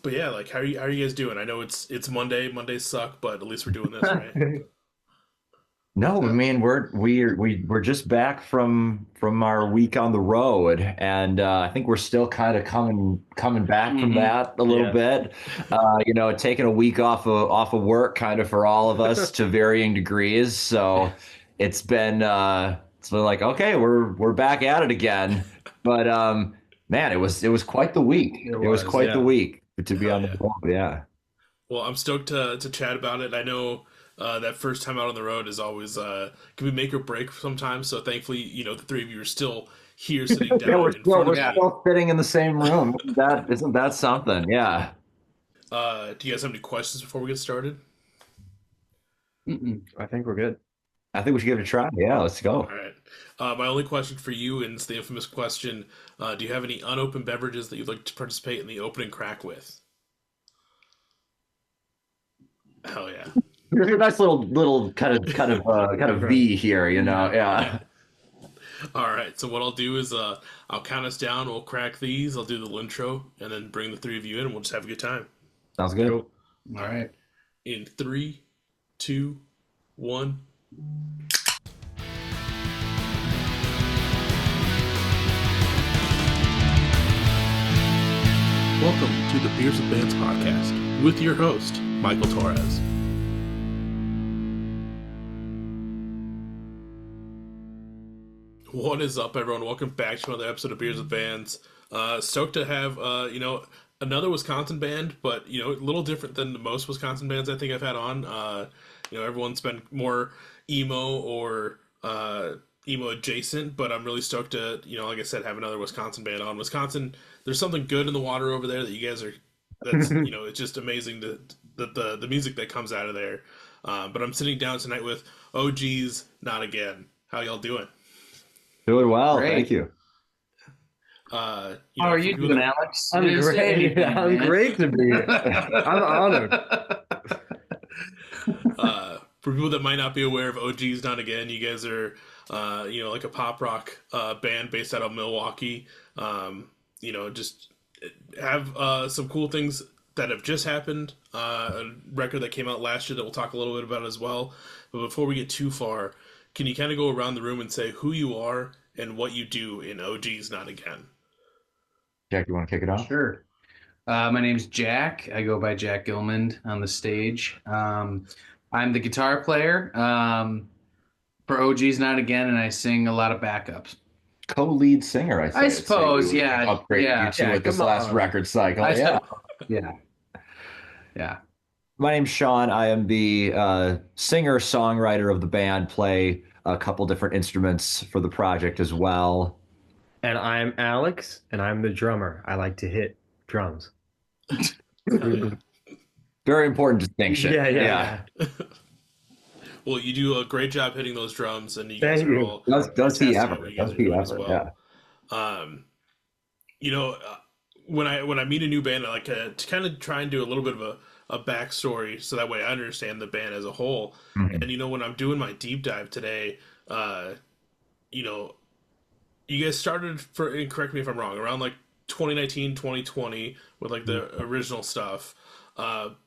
But yeah, like how are you guys doing? I know it's Monday. Mondays suck, but at least we're doing this, right? No, I mean we're just back from our week on the road, and I think we're still kind of coming back from Hmm. that a little Yeah. bit. Taking a week off of work, kind of for all of us to varying degrees. So it's been like, okay, we're back at it again. But man, it was quite the week. It It was was, quite the yeah. week to be Hell on the yeah. road. Yeah. Well, I'm stoked to chat about it. I know that first time out on the road is always can be make or break sometimes. So thankfully, the three of you are still here sitting Yeah, we're down in still front we're of Yeah. me. still sitting in the same room. Isn't that something? Yeah. Do you guys have any questions before we get started? I think we're good. I think we should give it a try. Yeah, let's All go. right. My only question for you, and it's the infamous question: do you have any unopened beverages that you'd like to participate in the opening crack with? Hell yeah. There's a nice little kind of Right. V here, you know. Yeah. Yeah. Yeah. All right. So what I'll do is I'll count us down. We'll crack these. I'll do the intro, and then bring the three of you in, and we'll just have a good time. Sounds good. Cool. All All right. right. In three, two, one. Welcome to the Beers with Bands podcast with your host, Michael Torres. What is up, everyone? Welcome back to another episode of Beers with Bands. Stoked to have, another Wisconsin band, but, a little different than the most Wisconsin bands I think I've had on. Everyone's been more emo or emo adjacent, but I'm really stoked to, like I said, have another Wisconsin band on. Wisconsin, there's something good in the water over there that you guys are, it's just amazing the music that comes out of there. But I'm sitting down tonight with Oh Geeez, Not Again. How y'all doing? Doing well. Thank Great. you. How are For you people doing, that Alex? I'm Is there great. anything, I'm man? great to be here. I'm honored. for people that might not be aware of OG's Not Again, you guys are like a pop rock band based out of Milwaukee. Just have some cool things that have just happened. A record that came out last year that we'll talk a little bit about as well. But before we get too far, can you kind of go around the room and say who you are and what you do in OG's Not Again? Jack, you want to kick it off? Sure. My name's Jack. I go by Jack Gilmond on the stage. I'm the guitar player for OG's Not Again, and I sing a lot of backups. Co-lead singer, I I'd say. suppose, We yeah, upgraded yeah, you two Yeah, with this come last on. record cycle. I Yeah. yeah, yeah. My name's Sean. I am the singer songwriter of the band. Play a couple different instruments for the project as well. And I'm Alex, and I'm the drummer. I like to hit drums. Hell yeah. Very important distinction. Yeah. Well, you do a great job hitting those drums, and you guys Thank are you. all Does he fantastic at ever? what you guys Does are he doing as ever? well. Yeah. Um, you know, uh, when I meet a new band, I like to kind of try and do a little bit of a backstory, so that way I understand the band as a whole. Mhm. And when I'm doing my deep dive today, you know, you guys started and correct me if I'm wrong, around like 2019, 2020 with like the original stuff.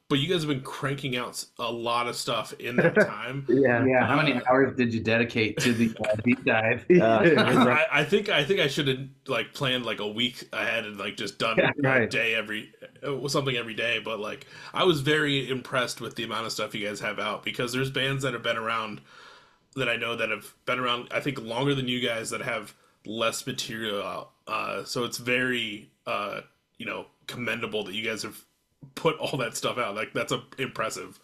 But you guys have been cranking out a lot of stuff in that time. Yeah. Yeah. How many Uh, hours did you dedicate to the deep dive? I think I should have like planned like a week ahead and like just done Yeah, a right. day something every day. But like I was very impressed with the amount of stuff you guys have out, because there's bands that have been around that I know that have been around I think longer than you guys that have less material out. So it's very commendable that you guys have put all that stuff out. Like that's impressive.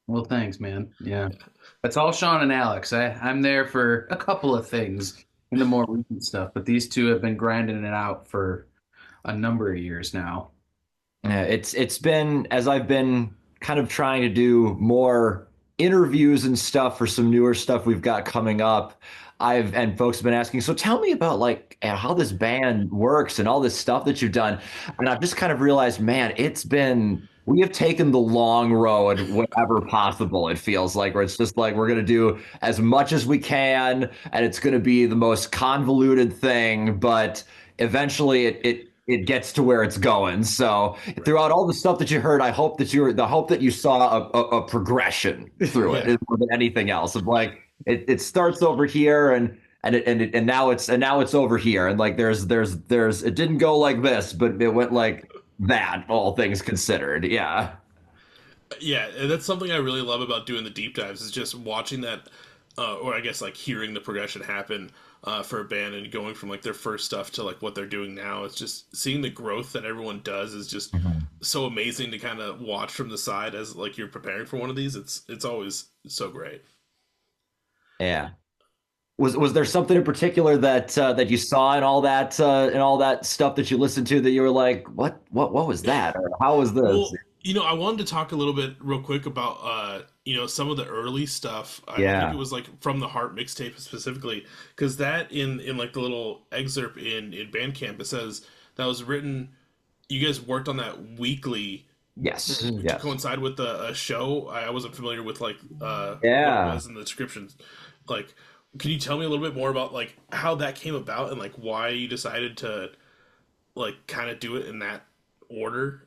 Well, thanks, man. Yeah. That's all Sean and Alex. I'm there for a couple of things in the more recent stuff, but these two have been grinding it out for a number of years now. Yeah, it's been, as I've been kind of trying to do more interviews and stuff for some newer stuff we've got coming up. And folks have been asking, so tell me about like how this band works and all this stuff that you've done. And I've just kind of realized, man, we have taken the long road whenever possible. It feels like, where it's just like we're gonna do as much as we can, and it's gonna be the most convoluted thing, but eventually it gets to where it's going. So throughout all the stuff that you heard, I hope that you saw a progression through Yeah. it more than anything else. Of like it starts over here and now it's over here. And like there's it didn't go like this, but it went like that, all things considered. Yeah. Yeah, and that's something I really love about doing the deep dives is just watching that, or I guess like hearing the progression happen for a band and going from like their first stuff to like what they're doing now. It's just seeing the growth that everyone does is just Mhm. so amazing to kind of watch from the side as like you're preparing for one of these. It's always so great. Yeah. Was there something in particular that you saw in all that stuff that you listened to that you were like, what was that? Or how was this? Well, I wanted to talk a little bit real quick about some of the early stuff. I think it Yeah. was like from the Heart mixtape specifically, because that in like the little excerpt in Bandcamp it says that was written. You guys worked on that weekly Yes. to Yes. coincide with a show. I wasn't familiar with like what it Yeah. was in the description. Like, can you tell me a little bit more about like how that came about and like why you decided to like kind of do it in that order?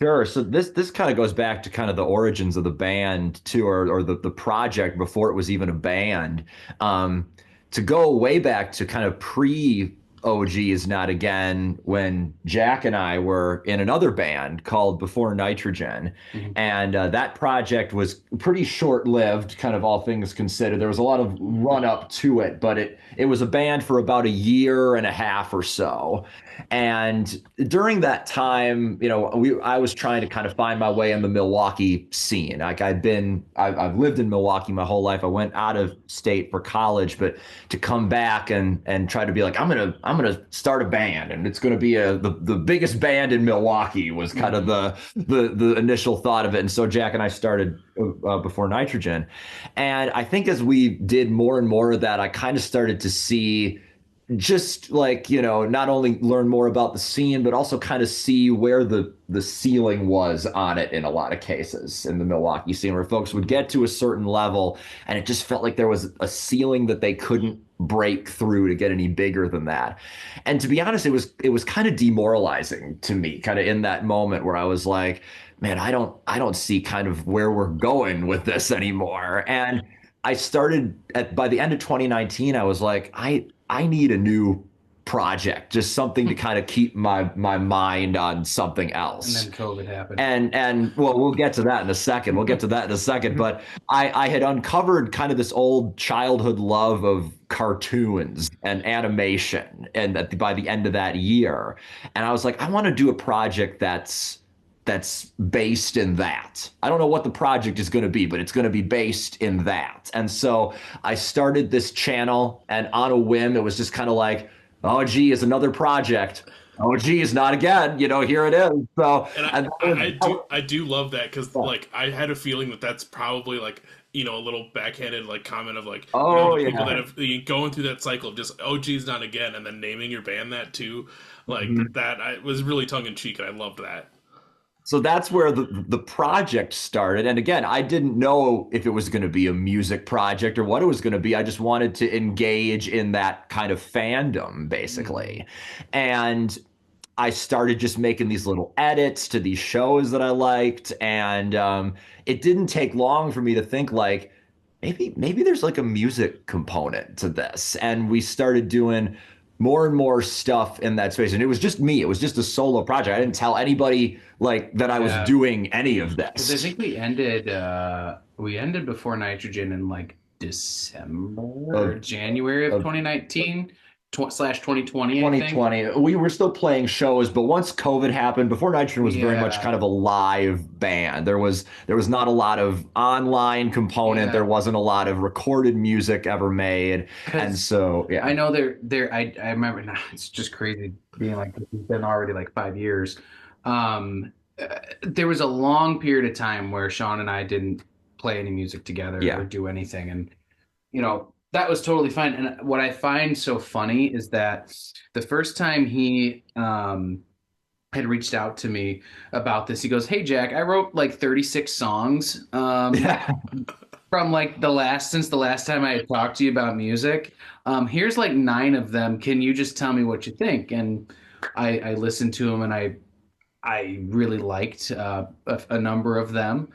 Sure. So this kind of goes back to kind of the origins of the band too, or the project before it was even a band. Um, to go way back to kind of pre OG is Not Again when Jack and I were in another band called Before Nitrogen, Mhm. and that project was pretty short-lived, kind of all things considered. There was a lot of run up to it, but it was a band for about a year and a half or so. And during that time, I was trying to kind of find my way in the Milwaukee scene. Like I've lived in Milwaukee my whole life. I went out of state for college, but to come back and try to be like, I'm gonna start a band, and it's gonna be the biggest band in Milwaukee was kind of the initial thought of it. And so Jack and I started Before Nitrogen, and I think as we did more and more of that, I kind of started to see just like not only learn more about the scene but also kind of see where the ceiling was on it in a lot of cases in the Milwaukee scene, where folks would get to a certain level and it just felt like there was a ceiling that they couldn't break through to get any bigger than that. And to be honest, it was kind of demoralizing to me, kind of in that moment where I was like, man, I don't see kind of where we're going with this anymore. And I started by the end of 2019, I was like, I need a new project, just something to kind of keep my mind on something And else. then COVID happened. And well, we'll get to that in a second. We'll get to that in a second. But I had uncovered kind of this old childhood love of cartoons and animation, and by the end of that year, and I was like, I want to do a project that's based in that. I don't know what the project is going to be, but it's going to be based in that. And so I started this channel, and on a whim, it was just kind of like, oh, gee, is another project. Oh, geez, not again. Here it is. So, And and I do love that because yeah. like I had a feeling that that's probably like a little backhanded like comment of like Oh, the people that yeah. have going through that cycle of just oh geez not again and then naming your band that too like Mhm. that I was really tongue in cheek and I loved that. So that's where the project started. And again, I didn't know if it was going to be a music project or what it was going to be. I just wanted to engage in that kind of fandom, basically. And I started just making these little edits to these shows that I liked, and it didn't take long for me to think like maybe there's like a music component to this, and we started doing more and more stuff in that space. And it was just me; it was just a solo project. I didn't tell anybody like that I was Yeah, doing any of because I this. think we ended Before Nitrogen in like December or Of January of of 2019 slash 2020, I think. 2020. We were still playing shows, but once COVID happened, Before Nitrogen was very much Yeah, kind of a live band. There was not a lot of online component. There yeah. wasn't a lot of recorded music ever made. And Because so, I yeah. know I remember now, it's just crazy being like, it's been already like 5 years. There was a long period of time where Sean and I didn't play any music together or Yeah. do anything. And, that was totally fine. And what I find so funny is that the first time he had reached out to me about this, he goes, "Hey, Jack, I wrote like 36 songs. Yeah. From like since the last time I had talked to you about music. Here's like 9 of them. Can you just tell me what you think?" And I listened to them and I really liked a number of them.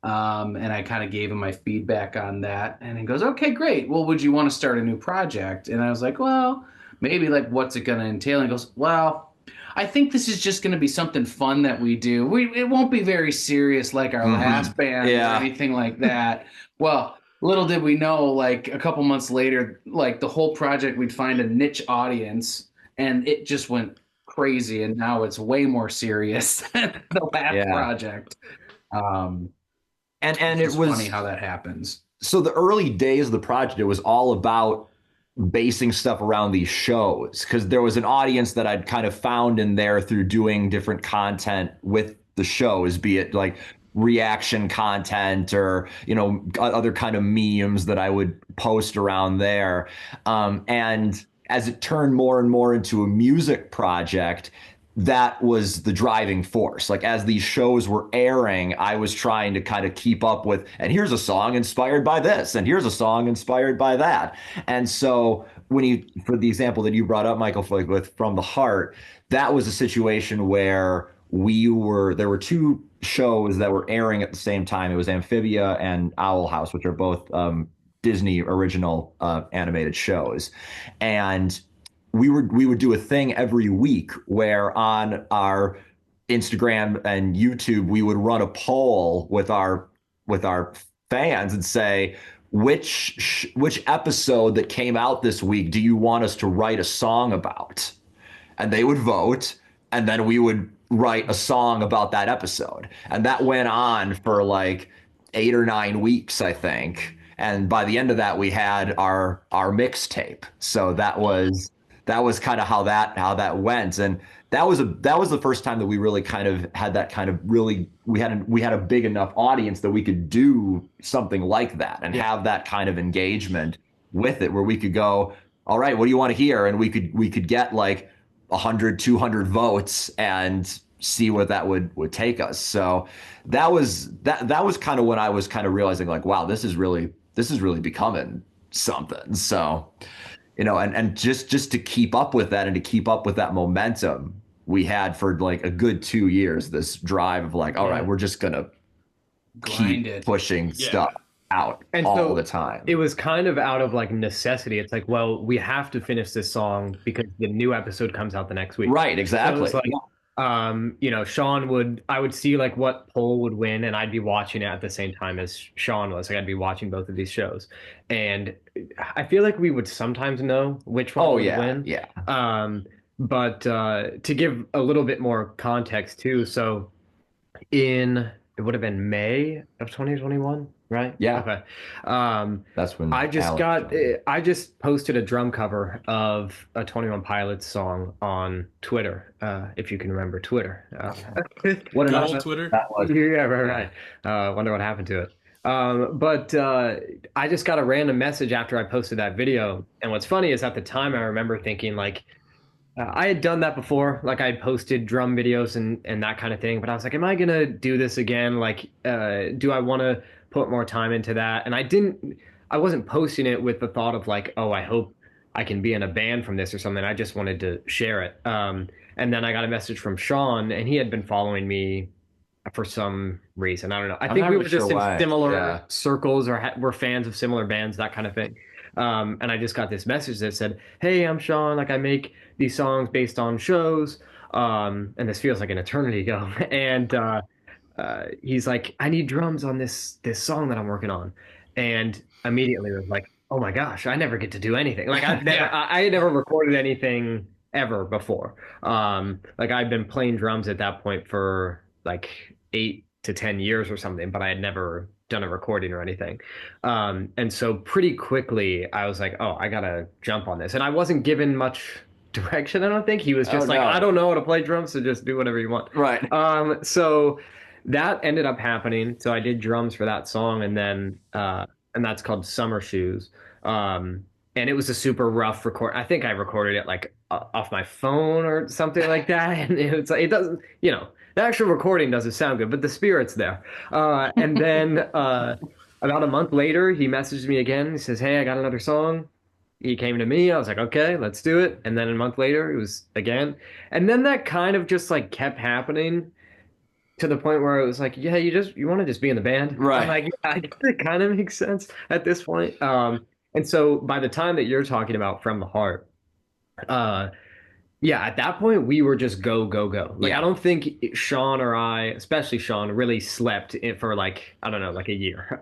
And I kind of gave him my feedback on that. And he goes, okay, great. Well, would you want to start a new project? And I was like, well, maybe like, what's it going to entail? And he goes, well, I think this is just going to be something fun that we do. It won't be very serious like our last band or anything like that. Well, little did we know, like a couple months later, like the whole project, we'd find a niche audience, and it just went crazy. And now it's way more serious than the last project. And It's it was funny how that happens. So the early days of the project, it was all about basing stuff around these shows because there was an audience that I'd kind of found in there through doing different content with the shows, be it like reaction content or, you know, other kind of memes that I would post around there. And as it turned more and more into a music project, that was the driving force. Like as these shows were airing, I was trying to kind of keep up with, and here's a song inspired by this, and here's a song inspired by that. And so when you, for the example that you brought up, Michael, with From the Heart, that was a situation where there were two shows that were airing at the same time. It was Amphibia and Owl House, which are both Disney original animated shows. And we would do a thing every week where on our Instagram and YouTube we would run a poll with our fans and say which episode that came out this week do you want us to write a song about, and they would vote, and then we would write a song about that episode, and that went on for like 8 or 9 weeks, I think. And by the end of that, we had our mixtape. So that was kind of how that went. And that was the first time that we really kind of had that kind of really, we had a big enough audience that we could do something like that and have that kind of engagement with it, where we could go, all right, what do you want to hear? And we could get like 100, 200 votes and see what that would take us. So that was kind of when I was kind of realizing like, wow, this is really becoming something. So, you know, and just to keep up with that and to keep up with that momentum we had for like a good 2 years, this drive of like, all right, we're just gonna keep pushing stuff out and all the time. It was kind of out of like necessity. It's like, well, we have to finish this song because the new episode comes out the next week. Right, exactly. So it's like, you know, I would see like what poll would win, and I'd be watching it at the same time as Sean was. Like I'd be watching both of these shows, and I feel like we would sometimes know which one would win. Yeah. But to give a little bit more context too, so it would have been May of 2021, right? Yeah. Okay. That's when I just posted a drum cover of a 21 Pilots song on Twitter, if you can remember Twitter. What an old Twitter. Yeah, right. Wonder what happened to it. But I just got a random message after I posted that video. And what's funny is at the time I remember thinking like, I had done that before. Like I had posted drum videos and that kind of thing. But I was like, am I going to do this again? Like, do I want to put more time into that? And I wasn't posting it with the thought of like, oh, I hope I can be in a band from this or something. I just wanted to share it. And then I got a message from Sean, and he had been following me for some reason. I don't know. I think we were just in similar circles or were fans of similar bands, that kind of thing. And I just got this message that said, hey, I'm Sean. Like I make these songs based on shows. And this feels like an eternity ago. And he's like, I need drums on this song that I'm working on. And immediately I was like, oh my gosh, I never get to do anything. Like I had never recorded anything ever before. Like I'd been playing drums at that point for like 8 to 10 years or something, but I had never done a recording or anything. And so pretty quickly I was like, oh, I gotta jump on this. And I wasn't given much direction, I don't think. He was just I don't know how to play drums, so just do whatever you want. Right. So that ended up happening. So I did drums for that song, and then and that's called Summer Shoes. And it was a super rough record. I think I recorded it like off my phone or something like that. And it's like, it doesn't, you know, the actual recording doesn't sound good, but the spirit's there. And then about a month later, he messaged me again. He says, hey, I got another song. he came to me. I was like, okay, let's do it. And then a month later, it was again. And then that kind of just like kept happening to the point where it was like, yeah, you want to just be in the band. Right. I'm like, yeah, I guess it kind of makes sense at this point. And so by the time that you're talking about From the Heart, uh, yeah, at that point we were just go, go, go. Like Yeah. I don't think Sean or I, especially Sean, really slept in for like, I don't know, like a year.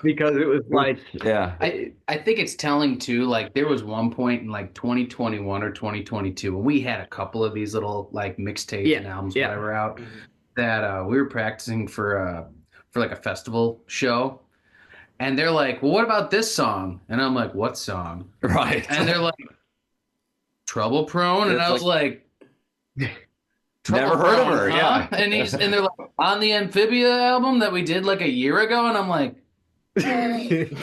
Because it was like, Yeah. I think it's telling too, like there was one point in like 2021 or 2022 when we had a couple of these little like mixtapes Yeah, and albums, yeah. whatever out that we were practicing for like a festival show. And they're like, well, what about this song? And I'm like, what song? Right. And they're like, Trouble Prone. And It's I was like, Never heard of her, yeah. And they're like, on the Amphibia album that we did like a year ago. And I'm like, even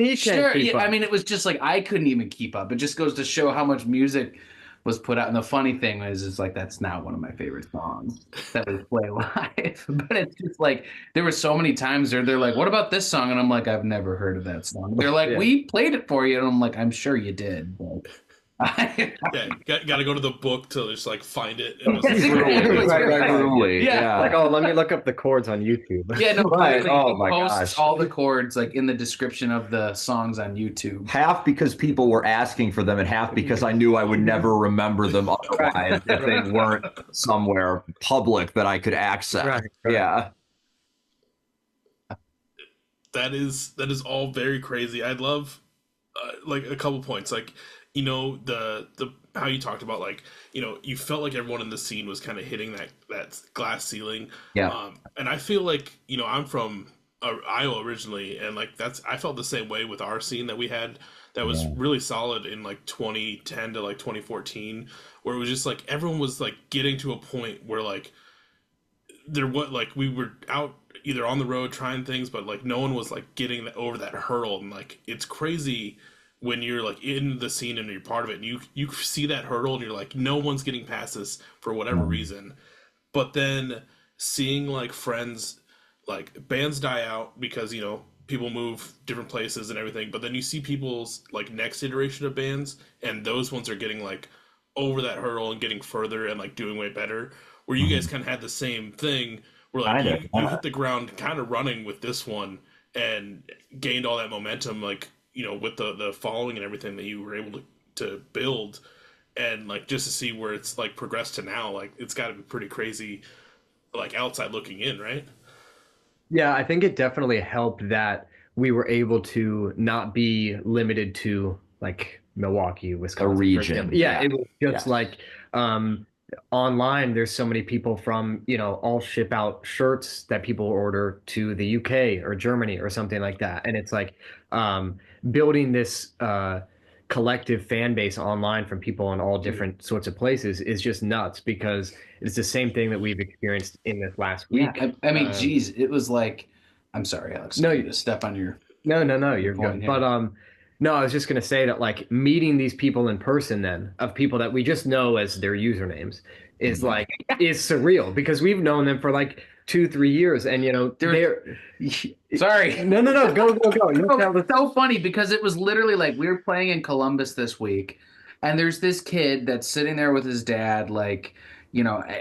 he can't sure. keep Yeah, up. I mean, it was just like I couldn't even keep up. It just goes to show how much music was put out. And the funny thing is like that's not one of my favorite songs that we play live. But it's just like there were so many times they're like, "What about this song?" And I'm like, "I've never heard of that song." They're like, Yeah. "We played it for you," and I'm like, "I'm sure you did." But Yeah, got to go to the book to just like find it. And Truly. Yeah. Like, oh, let me look up the chords on YouTube. yeah, no, Right. like, Oh he my posts gosh. all the chords like in the description of the songs on YouTube. Half because people were asking for them, and half because I knew I would never remember them otherwise if they weren't somewhere public that I could access. Right. Yeah. that is all very crazy. I'd love like a couple points, like the how you talked about like you felt like everyone in the scene was kind of hitting that glass ceiling. Yeah. And I feel like I'm from Iowa originally, and like I felt the same way with our scene that we had that was really solid in like 2010 to like 2014, where it was just like everyone was like getting to a point where like we were out either on the road trying things, but like no one was like getting over that hurdle. And like it's crazy when you're like in the scene and you're part of it, and you see that hurdle and you're like, no one's getting past this for whatever reason. But then seeing like friends, like bands die out because people move different places and everything, but then you see people's like next iteration of bands, and those ones are getting like over that hurdle and getting further and like doing way better, where you guys kind of had the same thing where like you hit the ground kind of running with this one and gained all that momentum, like with the following and everything that you were able to build, and like just to see where it's like progressed to now, like it's got to be pretty crazy, like outside looking in, right? Yeah, I think it definitely helped that we were able to not be limited to like Milwaukee, Wisconsin, for region. example. Yeah, Yeah. it was just like online, there's so many people from, all ship out shirts that people order to the UK or Germany or something like that. And it's like building this collective fan base online from people in all different sorts of places is just nuts, because it's the same thing that we've experienced in this last week. Yeah, I mean, geez, it was like, I'm sorry, Alex. No, I need to step on your. No, you're good. here. But no, I was just gonna say that like meeting these people in person, then of people that we just know as their usernames, is like is surreal, because we've known them for like 2-3 years, and they're Sorry. no, go. You tell the It's so funny because it was literally like we were playing in Columbus this week, and there's this kid that's sitting there with his dad, like,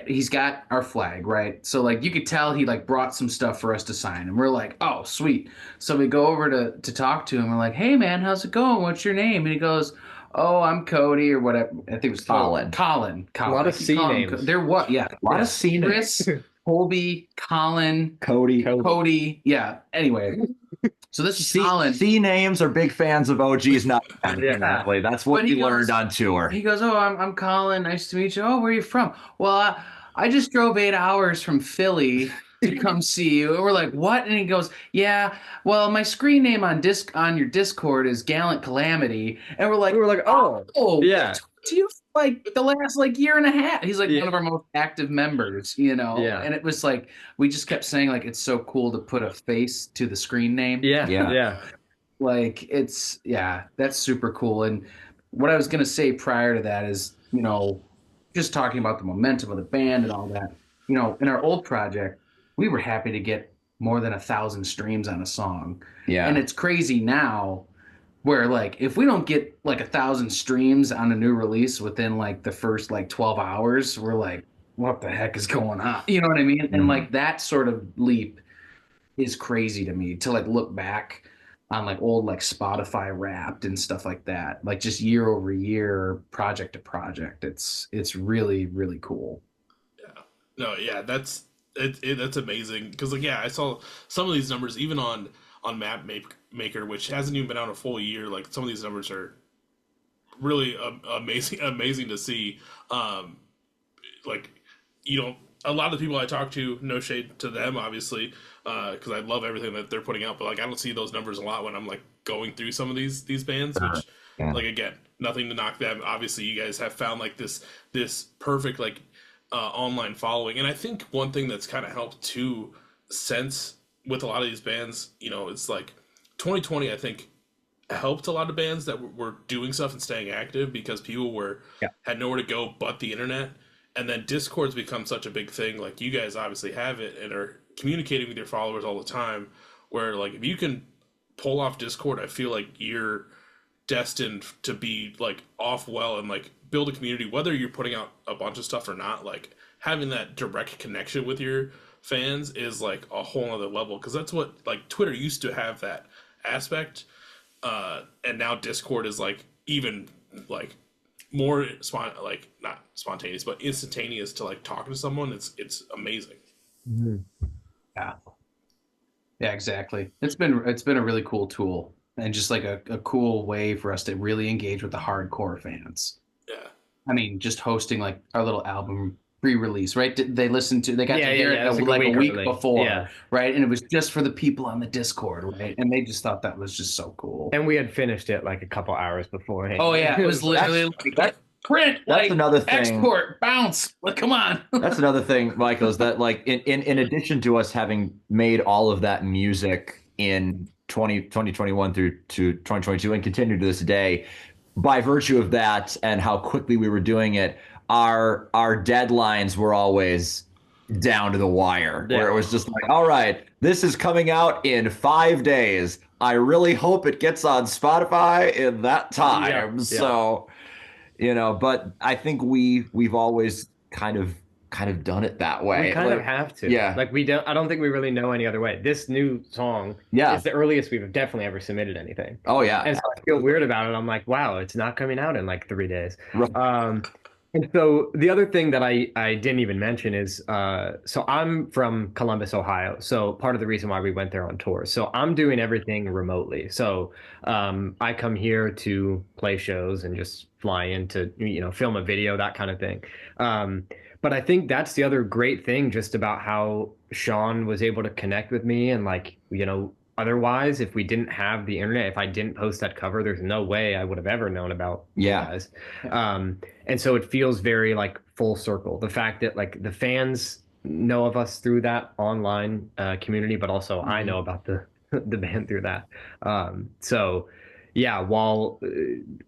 he's got our flag, right? So like you could tell he like brought some stuff for us to sign, and we're like, oh, sweet. So we go over to talk to him. We're like, hey man, how's it going? What's your name? And he goes, oh, I'm Cody or whatever. I think it was Colin. Colin. A lot of C names. There what? Yeah, A lot of C names. Chris, Colby, Colin, Cody. Yeah. Anyway, so this is Colin. C names are big fans of Oh Geeez, not exactly. That's what But he we learned on tour. He goes, oh, I'm Colin. Nice to meet you. Oh, where are you from? Well, I just drove 8 hours from Philly to come see you. And we're like, what? And he goes, yeah, well, my screen name on your Discord is Gallant Calamity. And we're like, oh, yeah. to you for like the last like year and a half. He's like one of our most active members, Yeah. And it was like we just kept saying like it's so cool to put a face to the screen name. Yeah. Like that's super cool. And what I was gonna say prior to that is, just talking about the momentum of the band and all that. In our old project, we were happy to get more than 1,000 streams on a song. Yeah. And it's crazy now where like if we don't get like 1,000 streams on a new release within like the first like 12 hours, we're like, what the heck is going on? You know what I mean? And like that sort of leap is crazy to me to like look back on like old like Spotify Wrapped and stuff like that, like just year over year, project to project. It's really really cool. Yeah. No, yeah, that's amazing because like yeah, I saw some of these numbers even on Maker, which hasn't even been out a full year. Like some of these numbers are really amazing to see. Like you know, a lot of the people I talk to, no shade to them, obviously, because I love everything that they're putting out. But like, I don't see those numbers a lot when I'm like going through some of these bands. Which, like, again, nothing to knock them. Obviously, you guys have found like this perfect like online following, and I think one thing that's kind of helped too, sense with a lot of these bands, you know, it's like 2020. I think helped a lot of bands that were doing stuff and staying active because people had nowhere to go but the internet. And then Discord's become such a big thing. Like you guys obviously have it and are communicating with your followers all the time. Where like if you can pull off Discord, I feel like you're destined to be like off well and like build a community. Whether you're putting out a bunch of stuff or not, like having that direct connection with your fans is like a whole other level. Because that's what like Twitter used to have that aspect, and now Discord is like even like more like not spontaneous but instantaneous to like talking to someone. It's amazing. Yeah exactly. It's been a really cool tool and just like a cool way for us to really engage with the hardcore fans. Yeah, I mean, just hosting like our little album pre-release, right? They listened to, they got to hear it like a week before, right? And it was just for the people on the Discord, right? And they just thought that was just so cool. And we had finished it like a couple hours beforehand. Oh yeah, it was literally like print, that's like another thing. Export, bounce. Like, come on. That's another thing, Michael, is that like in addition to us having made all of that music in 2021 through to 2022 and continue to this day, by virtue of that and how quickly we were doing it, our deadlines were always down to the wire, where it was just like, all right, this is coming out in 5 days. I really hope it gets on Spotify in that time. So, you know, but I think we've always kind of done it that way. We kind of have to. Yeah. Like I don't think we really know any other way. This new song is the earliest we've definitely ever submitted anything. Oh yeah. And so I feel weird about it. I'm like, wow, it's not coming out in like 3 days. And so the other thing that I didn't even mention is, so I'm from Columbus, Ohio. So part of the reason why we went there on tour. So I'm doing everything remotely. So I come here to play shows and just fly in to, you know, film a video, that kind of thing. But I think that's the other great thing just about how Sean was able to connect with me. And like, you know, otherwise, if we didn't have the internet, if I didn't post that cover, there's no way I would have ever known about you guys. And so it feels very like full circle. The fact that like the fans know of us through that online community, but also I know about the band through that. So yeah, while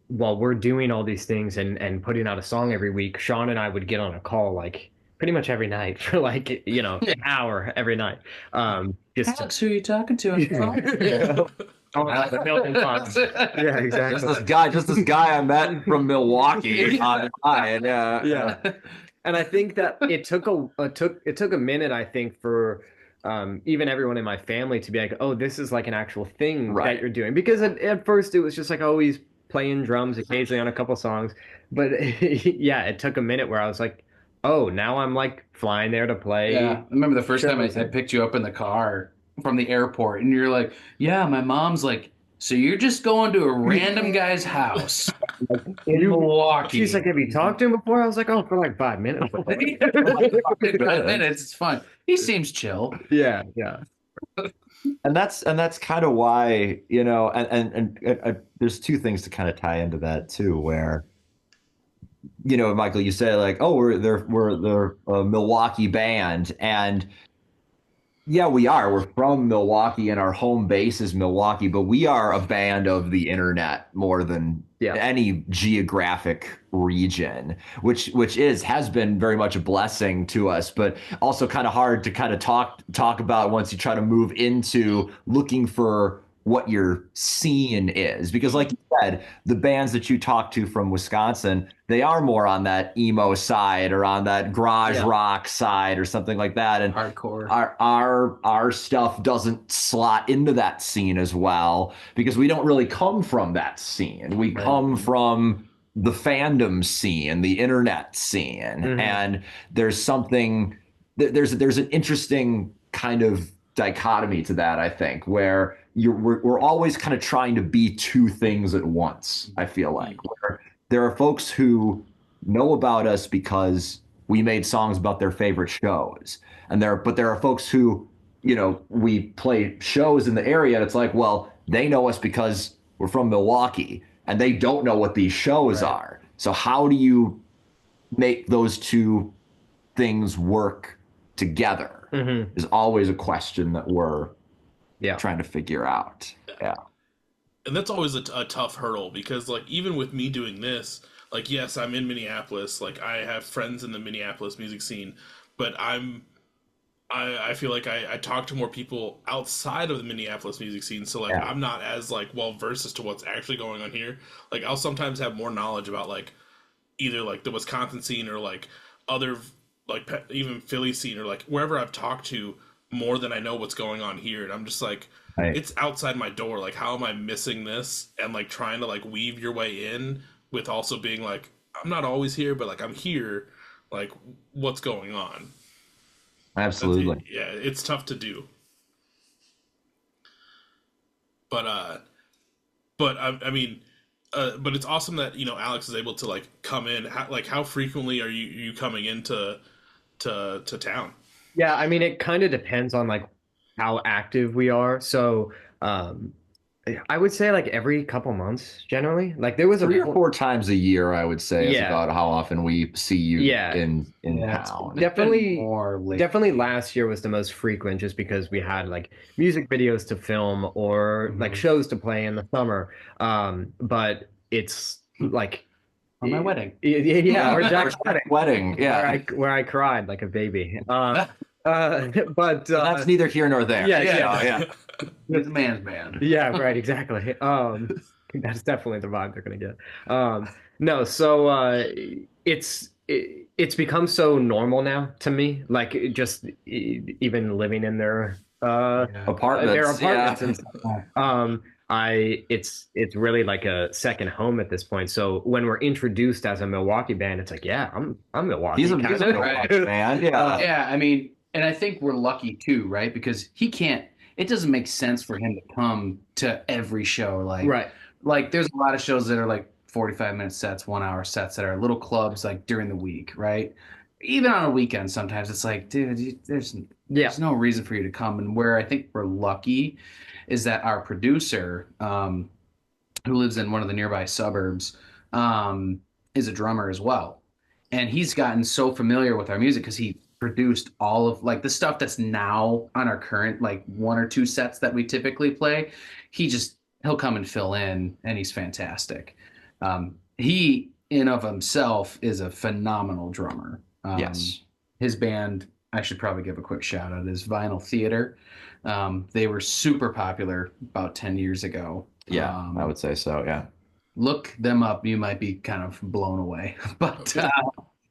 we're doing all these things and putting out a song every week, Sean and I would get on a call like pretty much every night for like, you know, an hour every night. Alex, who are you talking to on the phone? Yeah, exactly. Just this guy I met from Milwaukee. And I think that it took a minute, I think, for even everyone in my family to be like, oh, this is like an actual thing that you're doing. Because at first it was just like, oh, he's playing drums occasionally on a couple songs. But yeah, it took a minute where I was like, oh, now I'm like flying there to play. Yeah, I remember the first time I picked you up in the car from the airport, and you're like, yeah, my mom's like, so you're just going to a random guy's house in Milwaukee. She's like, have you talked to him before? I was like, oh, for like 5 minutes. 5 minutes, it's fun. He seems chill. Yeah. And that's kind of why, you know, and there's two things to kind of tie into that too, where, you know, Michael, you said like, oh, we're a Milwaukee band, and yeah, we are. We're from Milwaukee, and our home base is Milwaukee, but we are a band of the internet more than any geographic region, which has been very much a blessing to us, but also kind of hard to kind of talk about once you try to move into looking for what your scene is, because like you said, the bands that you talk to from Wisconsin, they are more on that emo side or on that garage rock side or something like that. And hardcore. Our stuff doesn't slot into that scene as well because we don't really come from that scene. We come from the fandom scene, the internet scene, and there's something. There's an interesting kind of dichotomy to that, I think, where we're always kind of trying to be two things at once. I feel like where there are folks who know about us because we made songs about their favorite shows, but there are folks who, you know, we play shows in the area, and it's like, well, they know us because we're from Milwaukee, and they don't know what these shows are. So how do you make those two things work together? Is always a question that we're trying to figure out. Yeah. And that's always a tough hurdle because, like, even with me doing this, like, yes, I'm in Minneapolis. Like, I have friends in the Minneapolis music scene, but I feel like I talk to more people outside of the Minneapolis music scene. So, like, I'm not as, like, well versed as to what's actually going on here. Like, I'll sometimes have more knowledge about, like, either, like, the Wisconsin scene or, like, other, like, even Philly scene or, like, wherever I've talked to more than I know what's going on here. And I'm just like, it's outside my door. Like, how am I missing this? And, like, trying to, like, weave your way in with also being like, I'm not always here, but, like, I'm here. Like, what's going on? Absolutely. It's tough to do. But I mean, but it's awesome that, you know, Alex is able to, like, come in. How frequently are you coming into to town? Yeah, I mean, it kind of depends on like how active we are. So, I would say like every couple months, generally. Like there was 3 or 4 times a year, I would say, is about how often we see you in town. Definitely last year was the most frequent just because we had like music videos to film or like shows to play in the summer. But it's like on my wedding. Or Jack's wedding, where I cried like a baby. But that's neither here nor there. Yeah. It's a man's band. Yeah, right, exactly. That's definitely the vibe they're gonna get. No, so it's become so normal now to me. Like even living in their apartments. And stuff. It's really like a second home at this point. So when we're introduced as a Milwaukee band, it's like, yeah, I'm Milwaukee. He's a Milwaukee band. Yeah, I mean, and I think we're lucky too, right? Because it doesn't make sense for him to come to every show. Like there's a lot of shows that are like 45-minute sets, 1-hour sets that are little clubs like during the week, right? Even on a weekend, sometimes it's like, dude, there's no reason for you to come. And where I think we're lucky is that our producer, who lives in one of the nearby suburbs, is a drummer as well. And he's gotten so familiar with our music because he produced all of like the stuff that's now on our current like 1 or 2 sets that we typically play. He'll come and fill in, and he's fantastic. He in of himself is a phenomenal drummer. Yes. His band, I should probably give a quick shout out, is Vinyl Theater. They were super popular about 10 years ago. Yeah, I would say so. Yeah. Look them up. You might be kind of blown away, but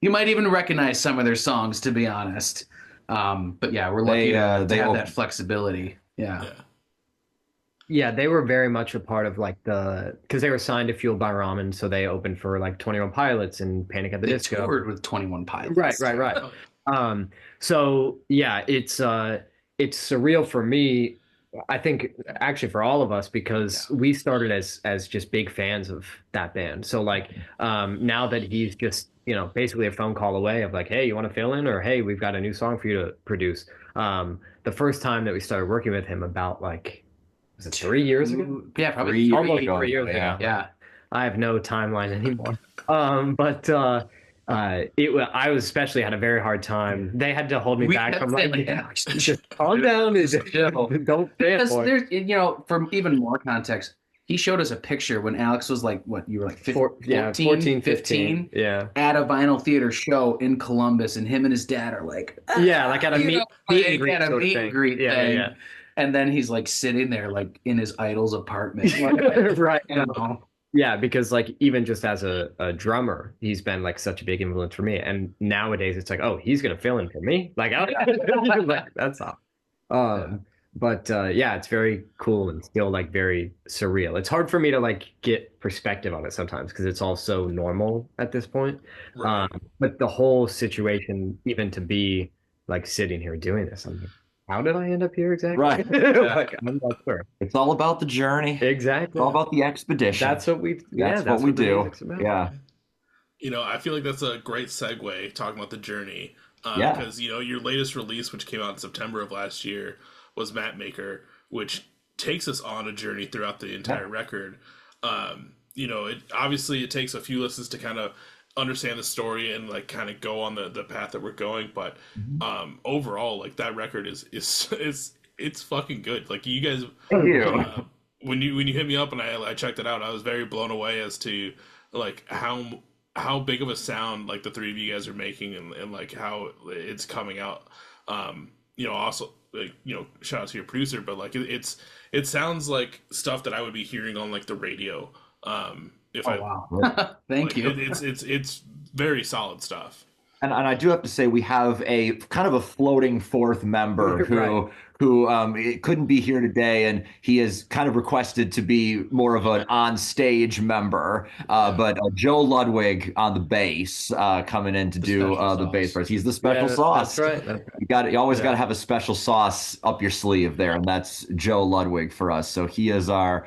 you might even recognize some of their songs, to be honest. But yeah, we're lucky to have that flexibility. Yeah, they were very much a part of like because they were signed to Fueled by Ramen, so they opened for like 21 Pilots and Panic at the Disco. They toured with 21 Pilots. Right. So yeah, it's surreal for me. I think actually for all of us because we started as just big fans of that band. So like now that he's just basically a phone call away of like, hey, you want to fill in, or hey, we've got a new song for you to produce. The first time that we started working with him about like. Was it 3 years ago? Yeah, probably almost 3 years ago. Yeah, I have no timeline anymore. But I was especially had a very hard time. They had to hold me back from like, just calm down, don't say it. There's, for even more context, he showed us a picture when Alex was like, what, you were like 14, 15? Yeah. At a Vinyl Theater show in Columbus, and him and his dad are like, like at a meet and greet thing. Yeah. and then he's like sitting there like in his idol's apartment. Like, Right. you know? Yeah, because like even just as a drummer, he's been like such a big influence for me. And nowadays it's like, oh, he's gonna fill in for me. Like, like that's all. But yeah, it's very cool and still like very surreal. It's hard for me to like get perspective on it sometimes because it's all so normal at this point. Right. But the whole situation, even to be like sitting here doing this, I'm like, how did I end up here exactly? Right. Like, I'm not sure. It's all about the journey. Exactly. It's all about the expedition. That's what we. Yeah, That's what we the do. music's about. Yeah. You know, I feel like that's a great segue talking about the journey. Yeah. Because, you know, your latest release, which came out in September of last year, was Map Maker, which takes us on a journey throughout the entire record. You know, obviously it takes a few listens to kind of understand the story and like kind of go on the path that we're going. But overall, like that record is it's fucking good. Like you guys, Thank you. when you hit me up and I checked it out, I was very blown away as to like how big of a sound like the three of you guys are making and like how it's coming out. You know, also like, you know, shout out to your producer, but like it sounds like stuff that I would be hearing on like the radio. Wow. Thank like, you. It's very solid stuff. And I do have to say we have a kind of a floating fourth member Right. who couldn't be here today, and he has kind of requested to be more of an on-stage member. But Joe Ludwig on the bass coming in to do special the bass sauce. part. He's the special sauce. That's right. You always got to have a special sauce up your sleeve there, and that's Joe Ludwig for us. So he is our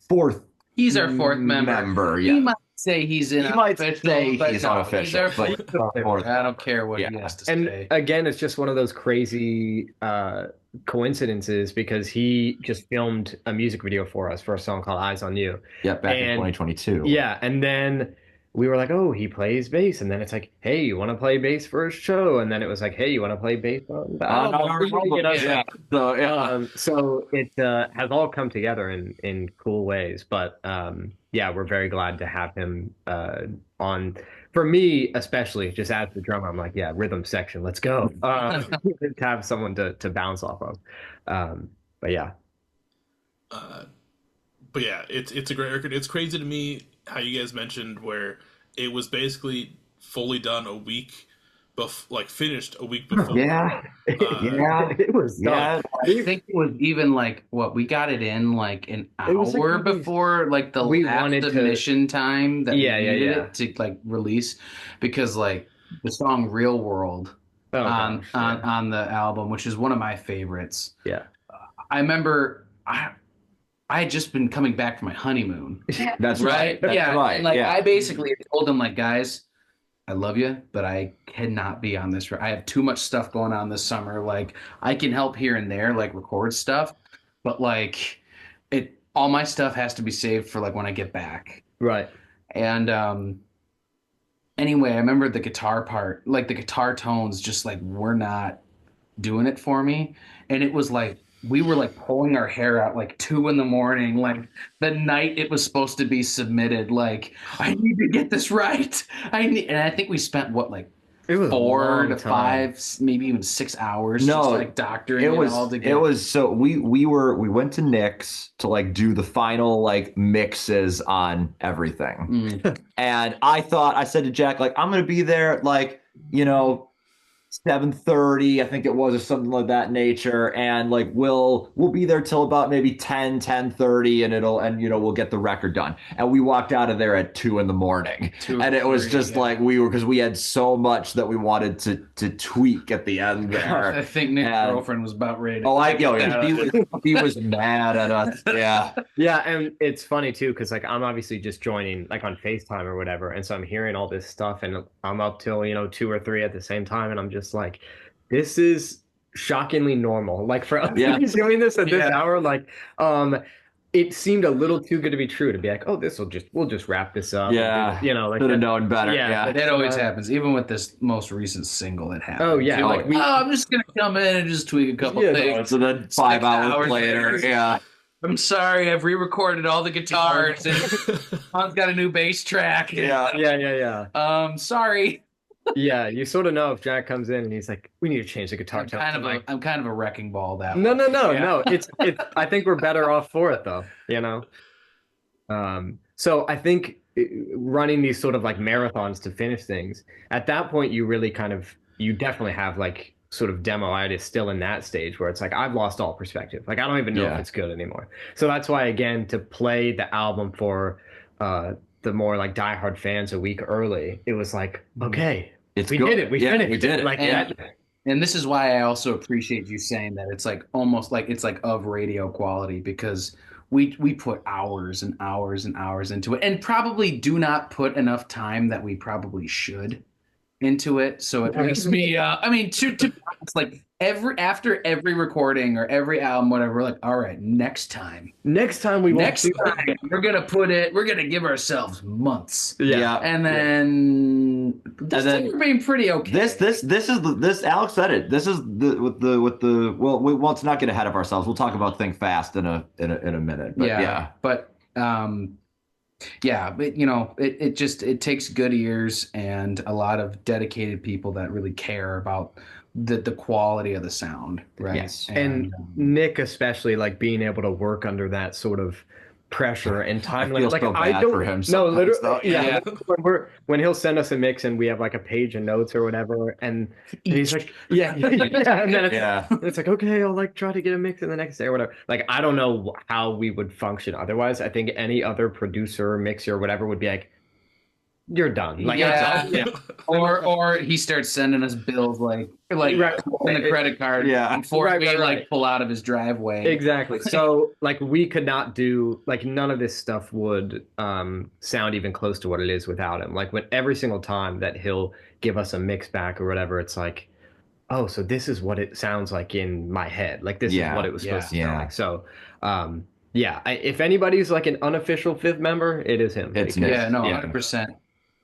fourth He's our fourth member. Yeah. He might say he's in. He might say he's unofficial, but fourth. I don't care what Yeah. he has to And say. again, it's just one of those crazy coincidences because he just filmed a music video for us for a song called Eyes on You. Yeah, back in And- 2022. Yeah, and then we were like, oh, he plays bass. And then it's like, hey, you want to play bass for a show? And then it was like, hey, you want to play bass on the album? You know? Yeah. So yeah. So it has all come together in cool ways. But yeah, we're very glad to have him on. For me, especially, just as the drummer, I'm like, yeah, rhythm section, let's go. To have someone to bounce off of. But yeah. But yeah, it's a great record. It's crazy to me how you guys mentioned where it was basically fully done a week, like finished a week before. Yeah. Yeah. It was Yeah. I think it was even like what we got it in like an It was like hour maybe- before like the we last wanted to- submission time that Yeah, we yeah, needed yeah. it to like release because like the song "Real World" Oh, on gosh, yeah. on the album, which is one of my favorites. Yeah. I remember I had just been coming back from my honeymoon. That's right. That's yeah. right. And, like yeah. I basically told them like, guys, I love you, but I cannot be on this. I have too much stuff going on this summer. Like I can help here and there, like record stuff, but like all my stuff has to be saved for like when I get back. Right. And anyway, I remember the guitar part, like the guitar tones just like were not doing it for me. And it was like we were like pulling our hair out like 2 a.m, like the night it was supposed to be submitted. Like, I need to get this right. And I think we spent what, like It was a 4 long to time. 5, maybe even 6 hours No, just like doctoring it was all together. it was so we went to Nick's to like do the final like mixes on everything. And I said to Jack, like, I'm gonna be there at like, 7:30, I think it was, or something like that nature, and like we'll be there till about maybe 10:30, and we'll get the record done. And we walked out of there at 2 a.m, 2 and it was or 3, just yeah. like because we had so much that we wanted to tweak at the end there. I think Nick's And- girlfriend was about ready to he was mad at us. Yeah. Yeah, and it's funny too because like I'm obviously just joining like on FaceTime or whatever, and so I'm hearing all this stuff, and I'm up till 2 or 3 at the same time, and I'm just like, this is shockingly normal. Like for us Yeah. doing this at this Yeah. hour, like it seemed a little too good to be true to be like, oh, we'll just wrap this up. Yeah. Like Should have that- known better. Yeah, Yeah. but- That always happens, even with this most recent single. It happens. Oh yeah, You're like like, we I'm just gonna come in and just tweak a couple Yeah, things. So then 5 hours hours later, later. yeah. I'm sorry, I've re-recorded all the guitars and Han's got a new bass track. Yeah. yeah. Sorry. Yeah, you sort of know if Jack comes in and he's like, "We need to change the guitar tone." I'm kind of a wrecking ball that No, way. no, no, Yeah. no. It's. I think we're better off for it though. You know. So I think running these sort of like marathons to finish things, at that point you really kind of you definitely have like sort of demoitis still in that stage where it's like I've lost all perspective. Like I don't even know if Yeah. it's good anymore. So that's why again to play the album for the more like diehard fans a week early, it was like, okay, It's we good. did it. We Yeah, finished we did it. Like And, that. and this is why I also appreciate you saying that it's like almost like it's like of radio quality because we put hours and hours and hours into it and probably do not put enough time that we probably should into it. So it makes me I mean to be honest, like after every recording or every album, whatever, we're like, all right, next time. Next time we won't Next do time we're gonna give ourselves months. Yeah. And then this then- thing we're being pretty okay. This Alex said it. This is the well, let's not get ahead of ourselves. We'll talk about Think Fast in a minute. But yeah. But yeah, but you know, it just it takes good ears and a lot of dedicated people that really care about the quality of the sound, right? Yes. And Nick especially like being able to work under that sort of pressure and time I feel like so bad for him no sometimes, literally though. yeah. When he'll send us a mix and we have like a page of notes or whatever and he's like yeah and then it's like okay I'll like try to get a mix in the next day or whatever. Like I don't know how we would function otherwise. I think any other producer mixer or whatever would be like you're done. Like yeah. Or he starts sending us bills like right. in the credit card before we like pull out of his driveway. Exactly. So like we could not do like none of this stuff would sound even close to what it is without him. Like when every single time that he'll give us a mix back or whatever, it's like, oh, so this is what it sounds like in my head. Like this is what it was supposed to sound like. So yeah, if anybody's like an unofficial fifth member, it is him. It's Nick. Yeah, no, 100%.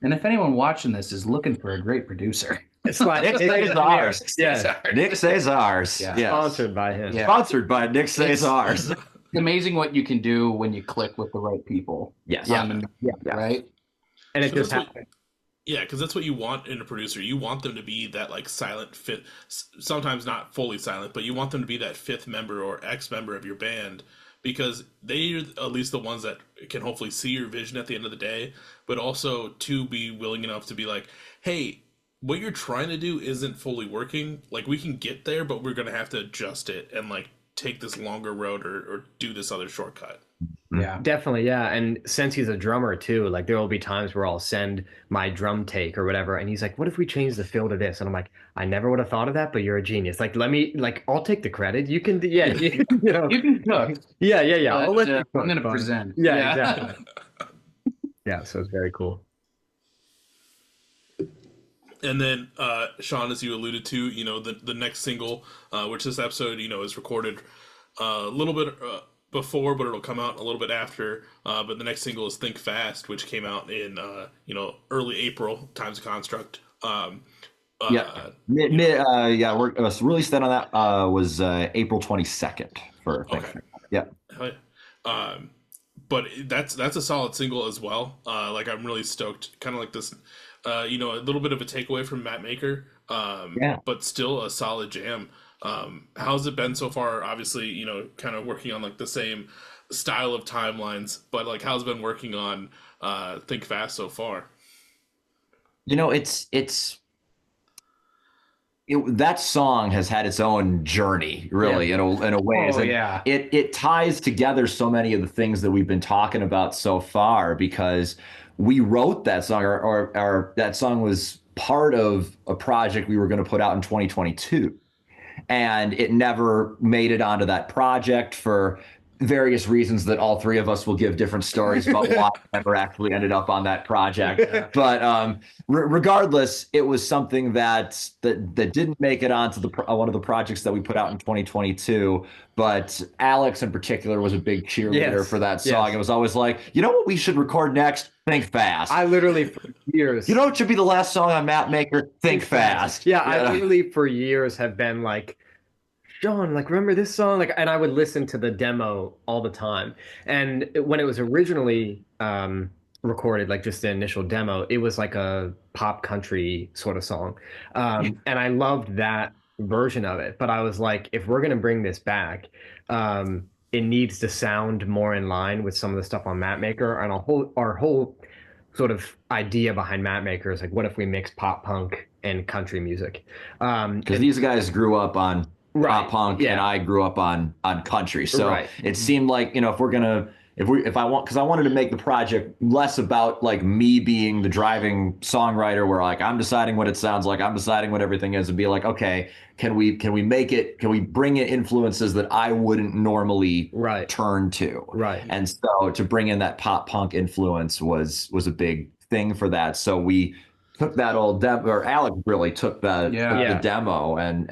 And if anyone watching this is looking for a great producer, it's like Nick says ours. Yeah. Nick says ours. Yeah. Yes. Sponsored by him. Yeah. Sponsored by Nick says ours. It's amazing what you can do when you click with the right people. Yes. Yeah. Right. And it So just that's what- happened. Yeah, because that's what you want in a producer. You want them to be that like silent fifth, sometimes not fully silent, but you want them to be that fifth member or ex member of your band because they're at least the ones that can hopefully see your vision at the end of the day, but also to be willing enough to be like, hey, what you're trying to do isn't fully working. Like we can get there, but we're gonna have to adjust it and like take this longer road or do this other shortcut. Yeah. Definitely, yeah. And since he's a drummer too, like there will be times where I'll send my drum take or whatever, and he's like, "What if we change the fill to this?" And I'm like, "I never would have thought of that, but you're a genius. Like, let me, like, I'll take the credit. You can, you know, You can cook. yeah. But, I'll let you I'm cook, going to fine. present. Yeah, exactly. Yeah, so it's very cool. And then, Sean, as you alluded to, you know, the next single, which this episode, you know, is recorded a little bit before, but it'll come out a little bit after. But the next single is "Think Fast," which came out in you know, early April, Times of Construct. Yeah, we're released that on that was April 22nd for Okay. Yeah. Hell yeah. But that's a solid single as well. Like I'm really stoked. Kind of like this, you know, a little bit of a takeaway from Matt Maker, but still a solid jam. How's it been so far? Obviously, you know, kind of working on like the same style of timelines, but like how's it been working on Think Fast so far? You know, that song has had its own journey, really, in a way. Oh, yeah. It ties together so many of the things that we've been talking about so far because we wrote that song, or that song was part of a project we were going to put out in 2022. And it never made it onto that project for various reasons that all three of us will give different stories about why it never actually ended up on that project. But regardless, it was something that didn't make it onto one of the projects that we put out in 2022. But Alex in particular was a big cheerleader for that song. It was always like, you know what we should record next? Think Fast. I literally for years. You know what should be the last song on Matt Maker? Think Fast. Yeah, I literally for years have been like, John, like, remember this song? Like, and I would listen to the demo all the time. And when it was originally recorded, like just the initial demo, it was like a pop country sort of song. And I loved that version of it. But I was like, if we're going to bring this back, it needs to sound more in line with some of the stuff on Mapmaker. And our whole sort of idea behind Mapmaker is like, what if we mix pop punk and country music? Because these guys grew up on pop punk, and I grew up on country. So it seemed like, you know, if we're gonna, if I want, because I wanted to make the project less about like me being the driving songwriter, where like I'm deciding what it sounds like, I'm deciding what everything is, and be like, okay, can we make it? Can we bring in influences that I wouldn't normally turn to? Right. And so to bring in that pop punk influence was a big thing for that. So we took that old demo, or Alec really took the demo and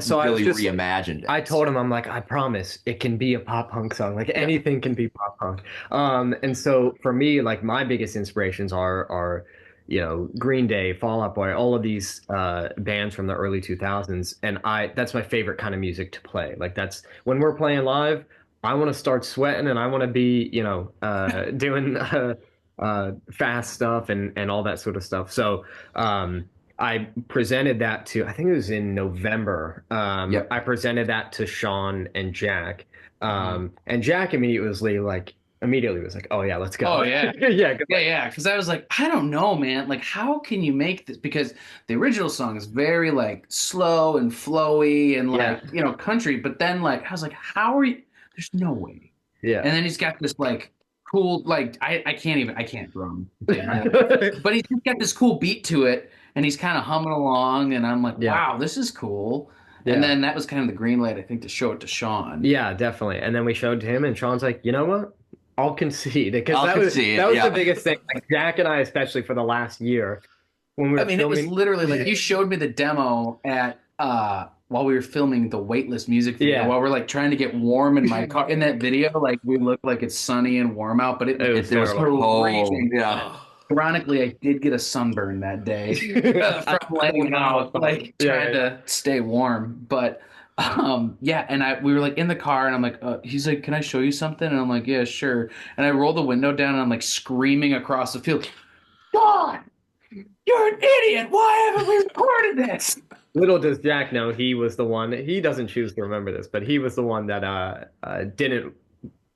so really I was reimagined it. I told him, I'm like, I promise it can be a pop punk song. Like anything can be pop punk. And so for me, like my biggest inspirations are you know, Green Day, Fall Out Boy, all of these bands from the early 2000s, and that's my favorite kind of music to play. Like that's when we're playing live, I want to start sweating and I want to be, you know, doing fast stuff and all that sort of stuff. So I presented that to, I think it was in November. I presented that to Sean and Jack. And Jack immediately was like, oh yeah, let's go. Oh yeah. yeah. Because I was like, I don't know, man. Like, how can you make this? Because the original song is very like slow and flowy and like, you know, country. But then like, I was like, how are you? There's no way. Yeah. And then he's got this like cool, like I can't drum. But he's got this cool beat to it, and he's kind of humming along, and I'm like, wow, this is cool. And then that was kind of the green light, I think, to show it to Sean. Yeah, definitely. And then we showed to him, and Sean's like, you know what? I'll concede, because that was the biggest thing. Like Jack and I, especially for the last year, when we were filming, it was literally like you showed me the demo at while we were filming the Weightless music video, while we're like trying to get warm in my car. In that video, like we look like it's sunny and warm out, but it was freezing. Yeah. Ironically, I did get a sunburn that day from laying out, like trying to stay warm. But and we were like in the car, and I'm like, he's like, can I show you something? And I'm like, yeah, sure. And I roll the window down, and I'm like screaming across the field, God, you're an idiot! Why haven't we recorded this? Little does Jack know, he was the one. He doesn't choose to remember this, but he was the one that didn't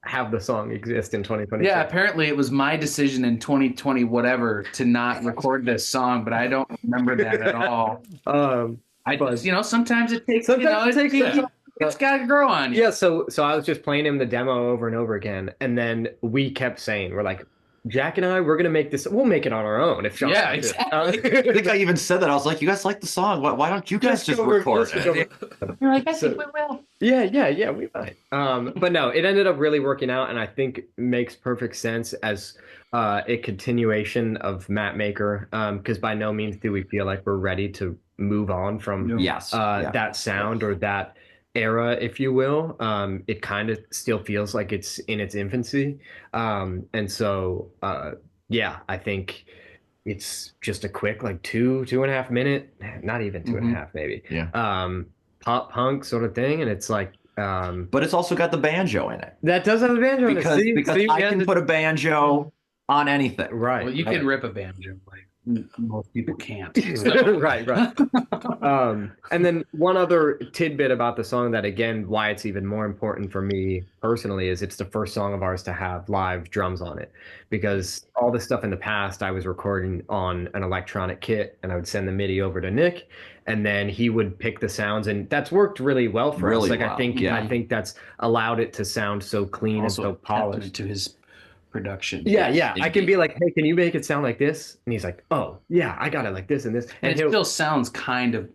have the song exist in 2020. Yeah, apparently it was my decision in 2020 whatever to not record this song, but I don't remember that at all. You know, sometimes it takes. It's got to grow on you. Yeah, so I was just playing him the demo over and over again, and then we kept saying, we're like, Jack and I, we're gonna make this. We'll make it on our own if Sean. Yeah, exactly. I think I even said that. I was like, "You guys like the song? Why don't you guys just record it?" You're like, I think we will. Yeah, we might. But no, it ended up really working out, and I think makes perfect sense as a continuation of Mapmaker. Because by no means do we feel like we're ready to move on from that sound or that era, if you will. It kind of still feels like it's in its infancy. And so, I think it's just a quick, like 2.5 minute, not even two and a half, maybe. Pop punk sort of thing. And it's like, but it's also got the banjo in it. That does have a banjo in it. Because I can put a banjo on anything. Right. Well, you can rip a banjo, like most people can't. So. Right. And then one other tidbit about the song that, again, why it's even more important for me personally is it's the first song of ours to have live drums on it, because all the stuff in the past I was recording on an electronic kit, and I would send the MIDI over to Nick, and then he would pick the sounds, and that's worked really well for us. Like, well. I think that's allowed it to sound so clean also and so polished. To his production. Yeah. I can be like, hey, can you make it sound like this? And he's like, oh, yeah, I got it like this and this. And it still sounds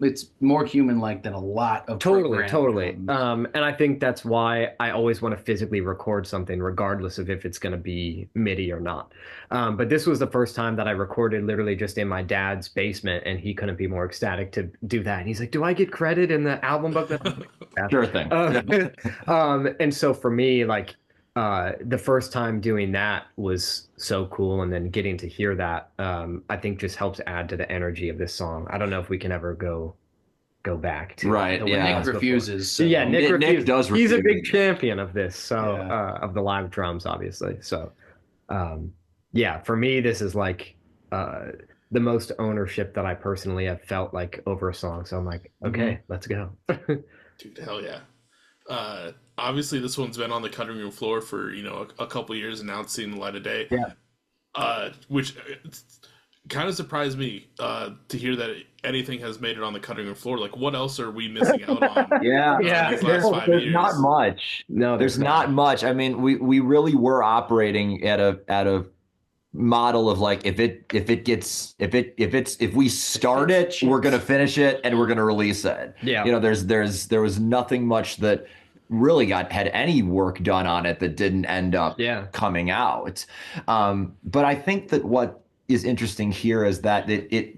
it's more human-like than a lot of Totally. And I think that's why I always want to physically record something, regardless of if it's going to be MIDI or not. But this was the first time that I recorded literally just in my dad's basement, and he couldn't be more ecstatic to do that. And he's like, do I get credit in the album book? Sure thing. And so for me, like, the first time doing that was so cool, and then getting to hear that, I think just helps add to the energy of this song. I don't know if we can ever go back to Nick refuses. So. Yeah, Nick does refuse. He's a big champion of this, so of the live drums, obviously. So yeah, for me, this is like the most ownership that I personally have felt like over a song. So I'm like, okay, let's go. Dude, hell yeah. Obviously, this one's been on the cutting room floor for a couple years, and now it's seeing the light of day. Yeah. Which kind of surprised me to hear that anything has made it on the cutting room floor. Like, what else are we missing out on? Yeah, These last 5 years. not much. No, There's not much. I mean, we really were operating at a model of like if we start it, we're gonna finish it and we're gonna release it. Yeah. There was nothing much that really had any work done on it that didn't end up coming out. But I think that what is interesting here is that it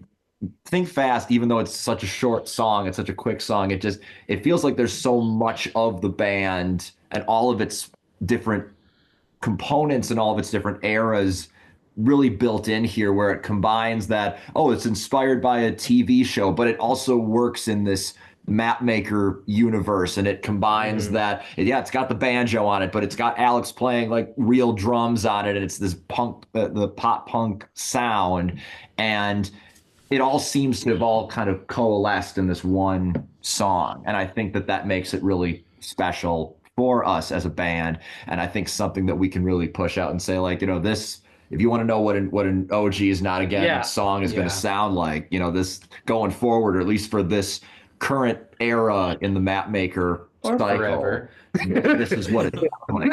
Think Fast, even though it's such a short song, it's such a quick song, it feels like there's so much of the band and all of its different components and all of its different eras really built in here, where it combines that, oh, it's inspired by a TV show, but it also works in this map maker universe, and it combines that, it's got the banjo on it, but it's got Alex playing like real drums on it, and it's this punk, the pop punk sound, and it all seems to have all kind of coalesced in this one song. And I think that makes it really special for us as a band. And I think something that we can really push out and say, like, this, if you want to know what an Oh Geeez Not Again song is going to sound like, this going forward, or at least for this current era in the map maker cycle, forever. This is what it's like.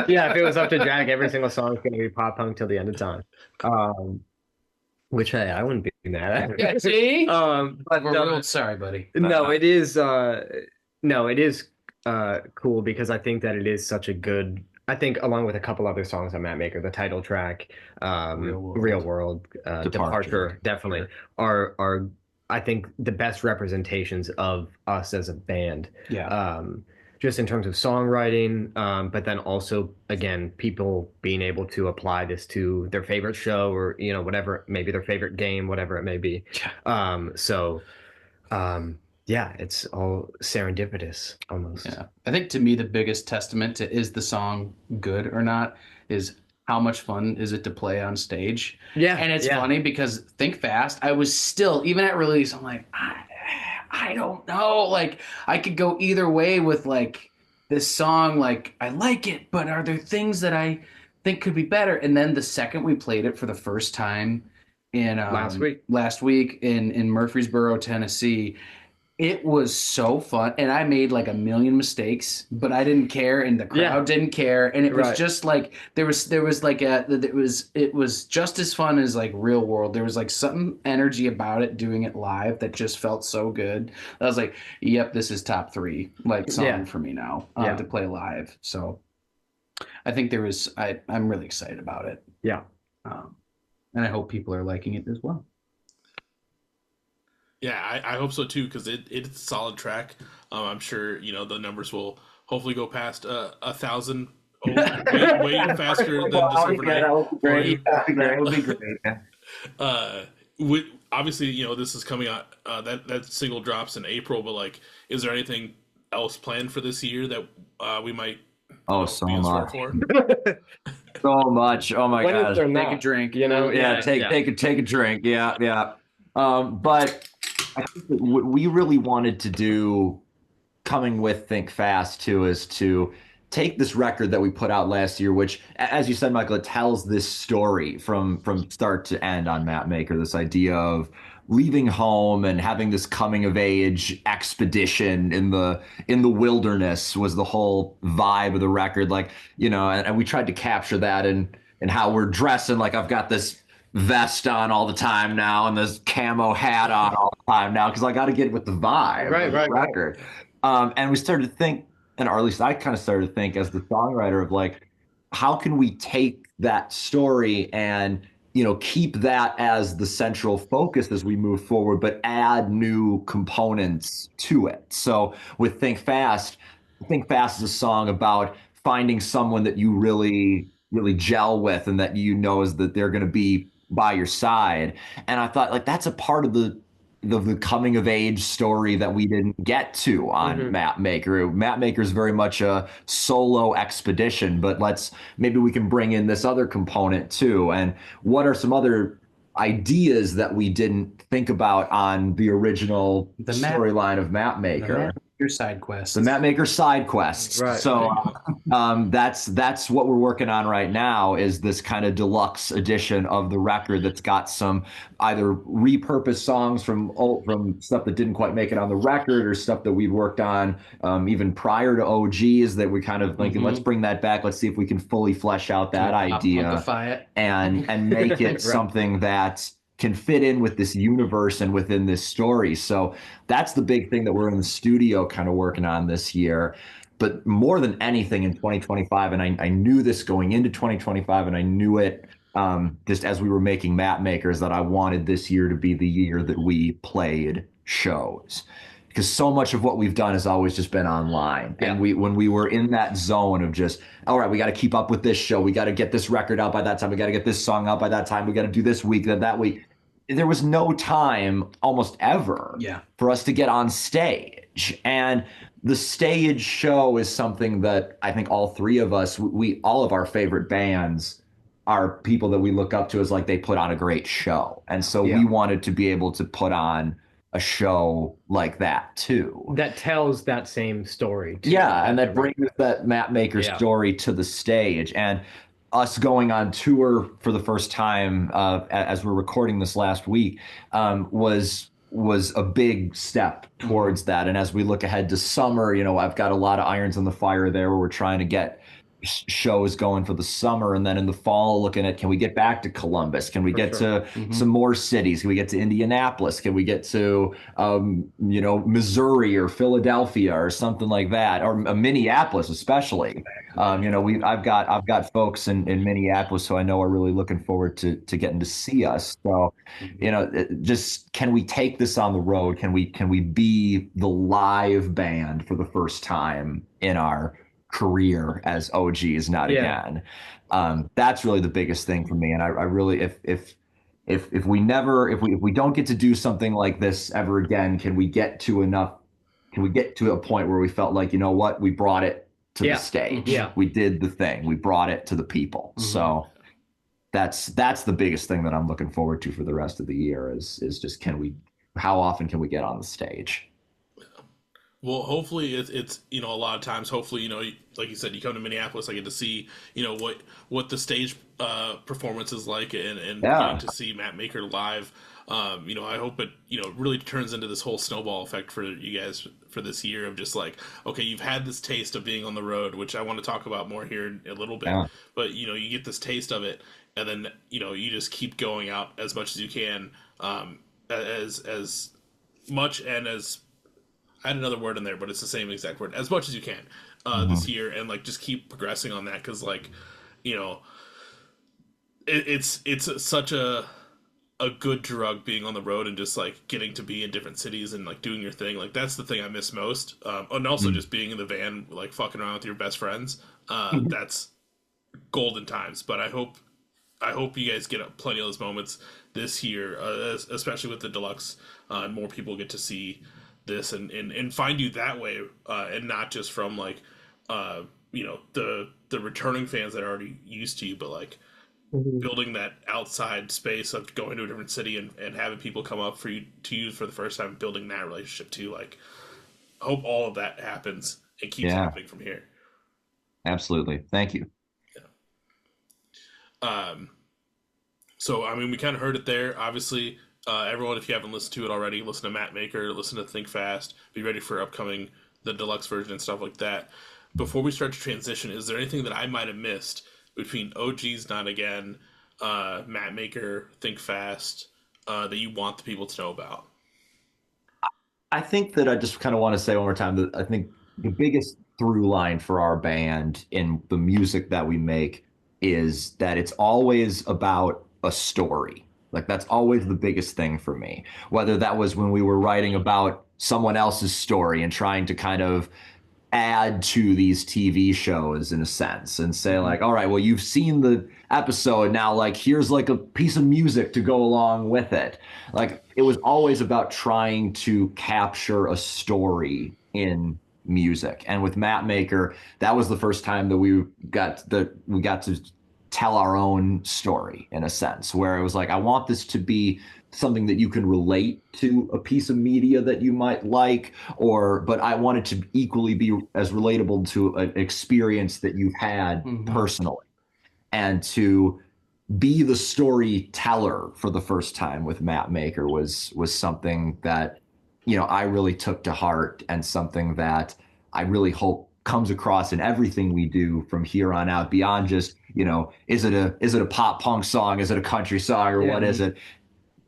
Yeah, if it was up to Drag, every single song is going to be pop punk till the end of time. Which, hey, I wouldn't be mad at. Yeah, see? But We're real sorry, buddy. no, it is cool, because I think that it is such a good, I think along with a couple other songs on Map Maker, the title track, Real World, Departure, definitely are I think the best representations of us as a band. Yeah. Just in terms of songwriting, but then also, again, people being able to apply this to their favorite show, or whatever, maybe their favorite game, whatever it may be. Yeah, it's all serendipitous almost. Yeah. I think to me the biggest testament to is the song good or not is how much fun is it to play on stage. Yeah. And it's funny because Think Fast, I was still, even at release, I'm like, I don't know. Like, I could go either way with like this song. Like, I like it, but are there things that I think could be better? And then the second we played it for the first time in last week in Murfreesboro, Tennessee, it was so fun, and I made like a million mistakes, but I didn't care, and the crowd didn't care, and it was just like it was just as fun as like Real World. There was like some energy about it doing it live that just felt so good. I was like, yep, this is top 3 like song for me now to play live. So I think I'm really excited about it. Yeah. And I hope people are liking it as well. Yeah, I hope so too, because it's a solid track. I'm sure the numbers will hopefully go past 1,000 way faster than just overnight. That would be great. Obviously, this is coming out. That single drops in April, but like, is there anything else planned for this year that we might? So much. So much. Oh my gosh. Take a drink. Yeah. Take a drink. Yeah. But I think that what we really wanted to do, coming with Think Fast too, is to take this record that we put out last year, which, as you said, Michael, it tells this story from start to end on Map Maker. This idea of leaving home and having this coming of age expedition in the wilderness was the whole vibe of the record. Like, and we tried to capture that in how we're dressing. Like, I've got this vest on all the time now and this camo hat on all the time now, because I got to get with the vibe of the record. And we started to think, or at least I kind of started to think as the songwriter, of like, how can we take that story and keep that as the central focus as we move forward, but add new components to it. So with Think Fast is a song about finding someone that you really, really gel with, and that is that they're going to be by your side. And I thought, like, that's a part of the the coming of age story that we didn't get to on Map Maker. Map Maker is very much a solo expedition, but maybe we can bring in this other component too. And what are some other ideas that we didn't think about on the original storyline of Map Maker? Your side quests. The Map Maker side quests. Right. So that's what we're working on right now, is this kind of deluxe edition of the record that's got some either repurposed songs from stuff that didn't quite make it on the record, or stuff that we've worked on even prior to Oh Geeez, that we kind of thinking, let's bring that back. Let's see if we can fully flesh out that idea and make it something that can fit in with this universe and within this story. So that's the big thing that we're in the studio kind of working on this year. But more than anything in 2025, and I knew this going into 2025, and I knew it just as we were making Map Makers, that I wanted this year to be the year that we played shows. Because so much of what we've done has always just been online. And when we were in that zone of just, all right, we got to keep up with this show. We got to get this record out by that time. We got to get this song out by that time. We got to do this week, that week. There was no time almost ever for us to get on stage. And the stage show is something that I think all three of us, all of our favorite bands are people that we look up to as like they put on a great show. And so we wanted to be able to put on a show like that too, that tells that same story too. And that brings that Map Maker story to the stage. And us going on tour for the first time as we're recording this last week was a big step towards that. And as we look ahead to summer, I've got a lot of irons in the fire there, where we're trying to get shows going for the summer, and then in the fall looking at, can we get back to Columbus, can we get to some more cities, can we get to Indianapolis, can we get to Missouri or Philadelphia or something like that, or Minneapolis especially. I've got folks in Minneapolis who I know are really looking forward to getting to see us. So just, can we take this on the road, can we be the live band for the first time in our career as Oh Geeez Not Again. That's really the biggest thing for me. And I really, if we don't get to do something like this ever again, can we get to a point where we felt like, what, we brought it to the stage, we did the thing, we brought it to the people. So that's the biggest thing that I'm looking forward to for the rest of the year, is just, how often can we get on the stage? Well, hopefully it's a lot of times, hopefully, like you said, you come to Minneapolis, I get to see, what the stage performance is like, and getting to see Map Maker live. I hope it, really turns into this whole snowball effect for you guys for this year, of just like, okay, you've had this taste of being on the road, which I want to talk about more here in a little bit, but, you get this taste of it, and then, you just keep going out as much as you can, as much, and as, I had another word in there, but it's the same exact word, as much as you can this year, and like just keep progressing on that, because like, it's such a good drug being on the road, and just like getting to be in different cities and like doing your thing. Like that's the thing I miss most, and also just being in the van, like fucking around with your best friends. That's golden times. But I hope you guys get plenty of those moments this year, especially with the deluxe, and more people get to see this and find you that way, and not just from like the returning fans that are already used to you, but like building that outside space of going to a different city and having people come up to you for the first time, building that relationship too. Like, I hope all of that happens and keeps happening from here. Absolutely. Thank you. So I mean, we kind of heard it there, obviously. Everyone, if you haven't listened to it already, listen to Map Maker, listen to Think Fast, be ready for the deluxe version and stuff like that. Before we start to transition, is there anything that I might have missed between Oh Geeez Not Again, Map Maker, Think Fast, that you want the people to know about? I think that I just kind of want to say one more time that I think the biggest through line for our band in the music that we make is that it's always about a story. Like, that's always the biggest thing for me, whether that was when we were writing about someone else's story and trying to kind of add to these TV shows in a sense and say like, all right, well, you've seen the episode. Now, like, here's like a piece of music to go along with it. Like, it was always about trying to capture a story in music. And with Map Maker, that was the first time that we got to tell our own story in a sense, where it was like, I want this to be something that you can relate to a piece of media that you might like, but I want it to equally be as relatable to an experience that you've had personally, and to be the storyteller for the first time with Map Maker was something that, you know, I really took to heart, and something that I really hope comes across in everything we do from here on out, beyond just, you know, is it a pop punk song? Is it a country song, or what is it?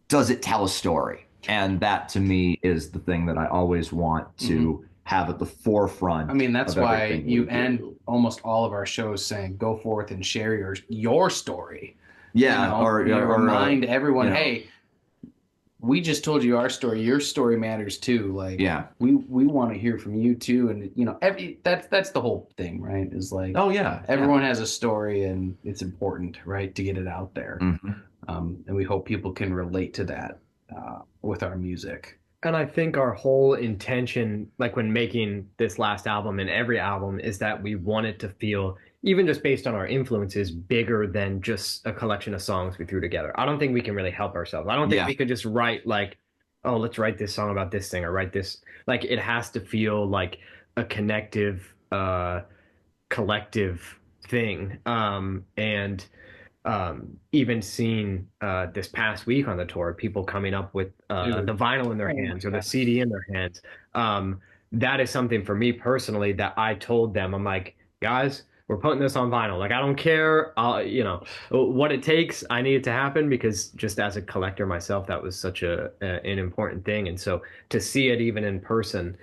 Does it tell a story? And that to me is the thing that I always want to have at the forefront. I mean, that's why you end do. almost all of our shows saying, go forth and share your story. Yeah. You know? Or remind everyone, you know, hey, we just told you our story. Your story matters too. Like, yeah, we want to hear from you too. And, you know, that's the whole thing, right? Is like, oh yeah, everyone has a story, and it's important, right, to get it out there. And we hope people can relate to that with our music. And I think our whole intention, like when making this last album and every album, is that we want it to feel, even just based on our influences, bigger than just a collection of songs we threw together. I don't think we can really help ourselves. I don't think we could just write like, oh, let's write this song about this thing, or write this. Like, it has to feel like a connective, collective thing. Even seeing this past week on the tour, people coming up with the vinyl in their hands or the CD in their hands. That is something for me personally that I told them. I'm like, guys, we're putting this on vinyl. Like, I don't care, you know, what it takes. I need it to happen, because just as a collector myself, that was such an important thing. And so to see it even in person,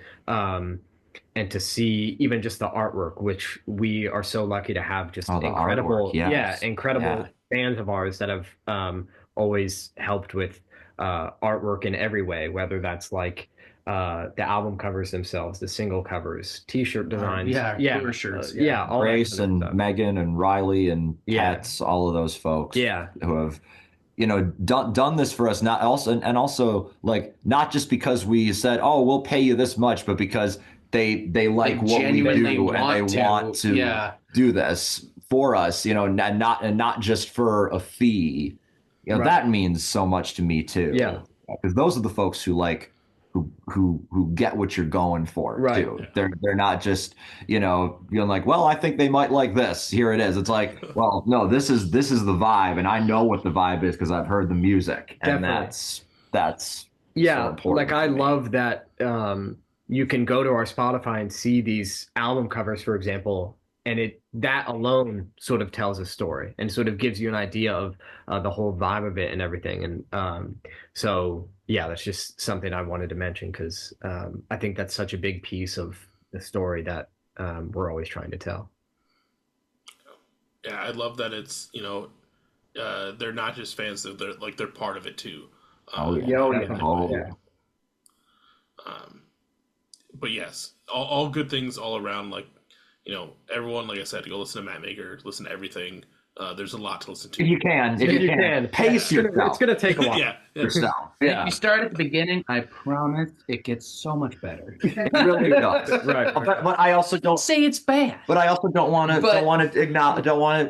and to see even just the artwork, which we are so lucky to have, just incredible, incredible fans of ours that have always helped with artwork in every way, whether that's like the album covers themselves, the single covers, T-shirt designs, tour shirts, all Grace and Megan and Riley and Pets, all of those folks, who have, you know, done this for us. Not also like, not just because we said, oh, we'll pay you this much, but because they like what we do, and they want to do this for us, you know, and not just for a fee. You know, that means so much to me too. Yeah, because those are the folks who like who get what you're going for too. They're not just, you know, being like, well, I think they might like this. Here it is. It's like, well, no, this is the vibe, and I know what the vibe is because I've heard the music, and that's so important. Like, I love that. You can go to our Spotify and see these album covers, for example, and that alone sort of tells a story and sort of gives you an idea of the whole vibe of it and everything. And so, yeah, that's just something I wanted to mention, because I think that's such a big piece of the story that we're always trying to tell. Yeah, I love that it's, you know, they're not just fans, they're part of it too. But yes, all good things all around. Like, you know, everyone, like I said, go listen to Map Maker, listen to everything. There's a lot to listen to. If you can, pace yourself. It's gonna take a while. Yourself. If you start at the beginning, I promise it gets so much better. It really does. But I also don't say it's bad. But I also don't want to acknowledge.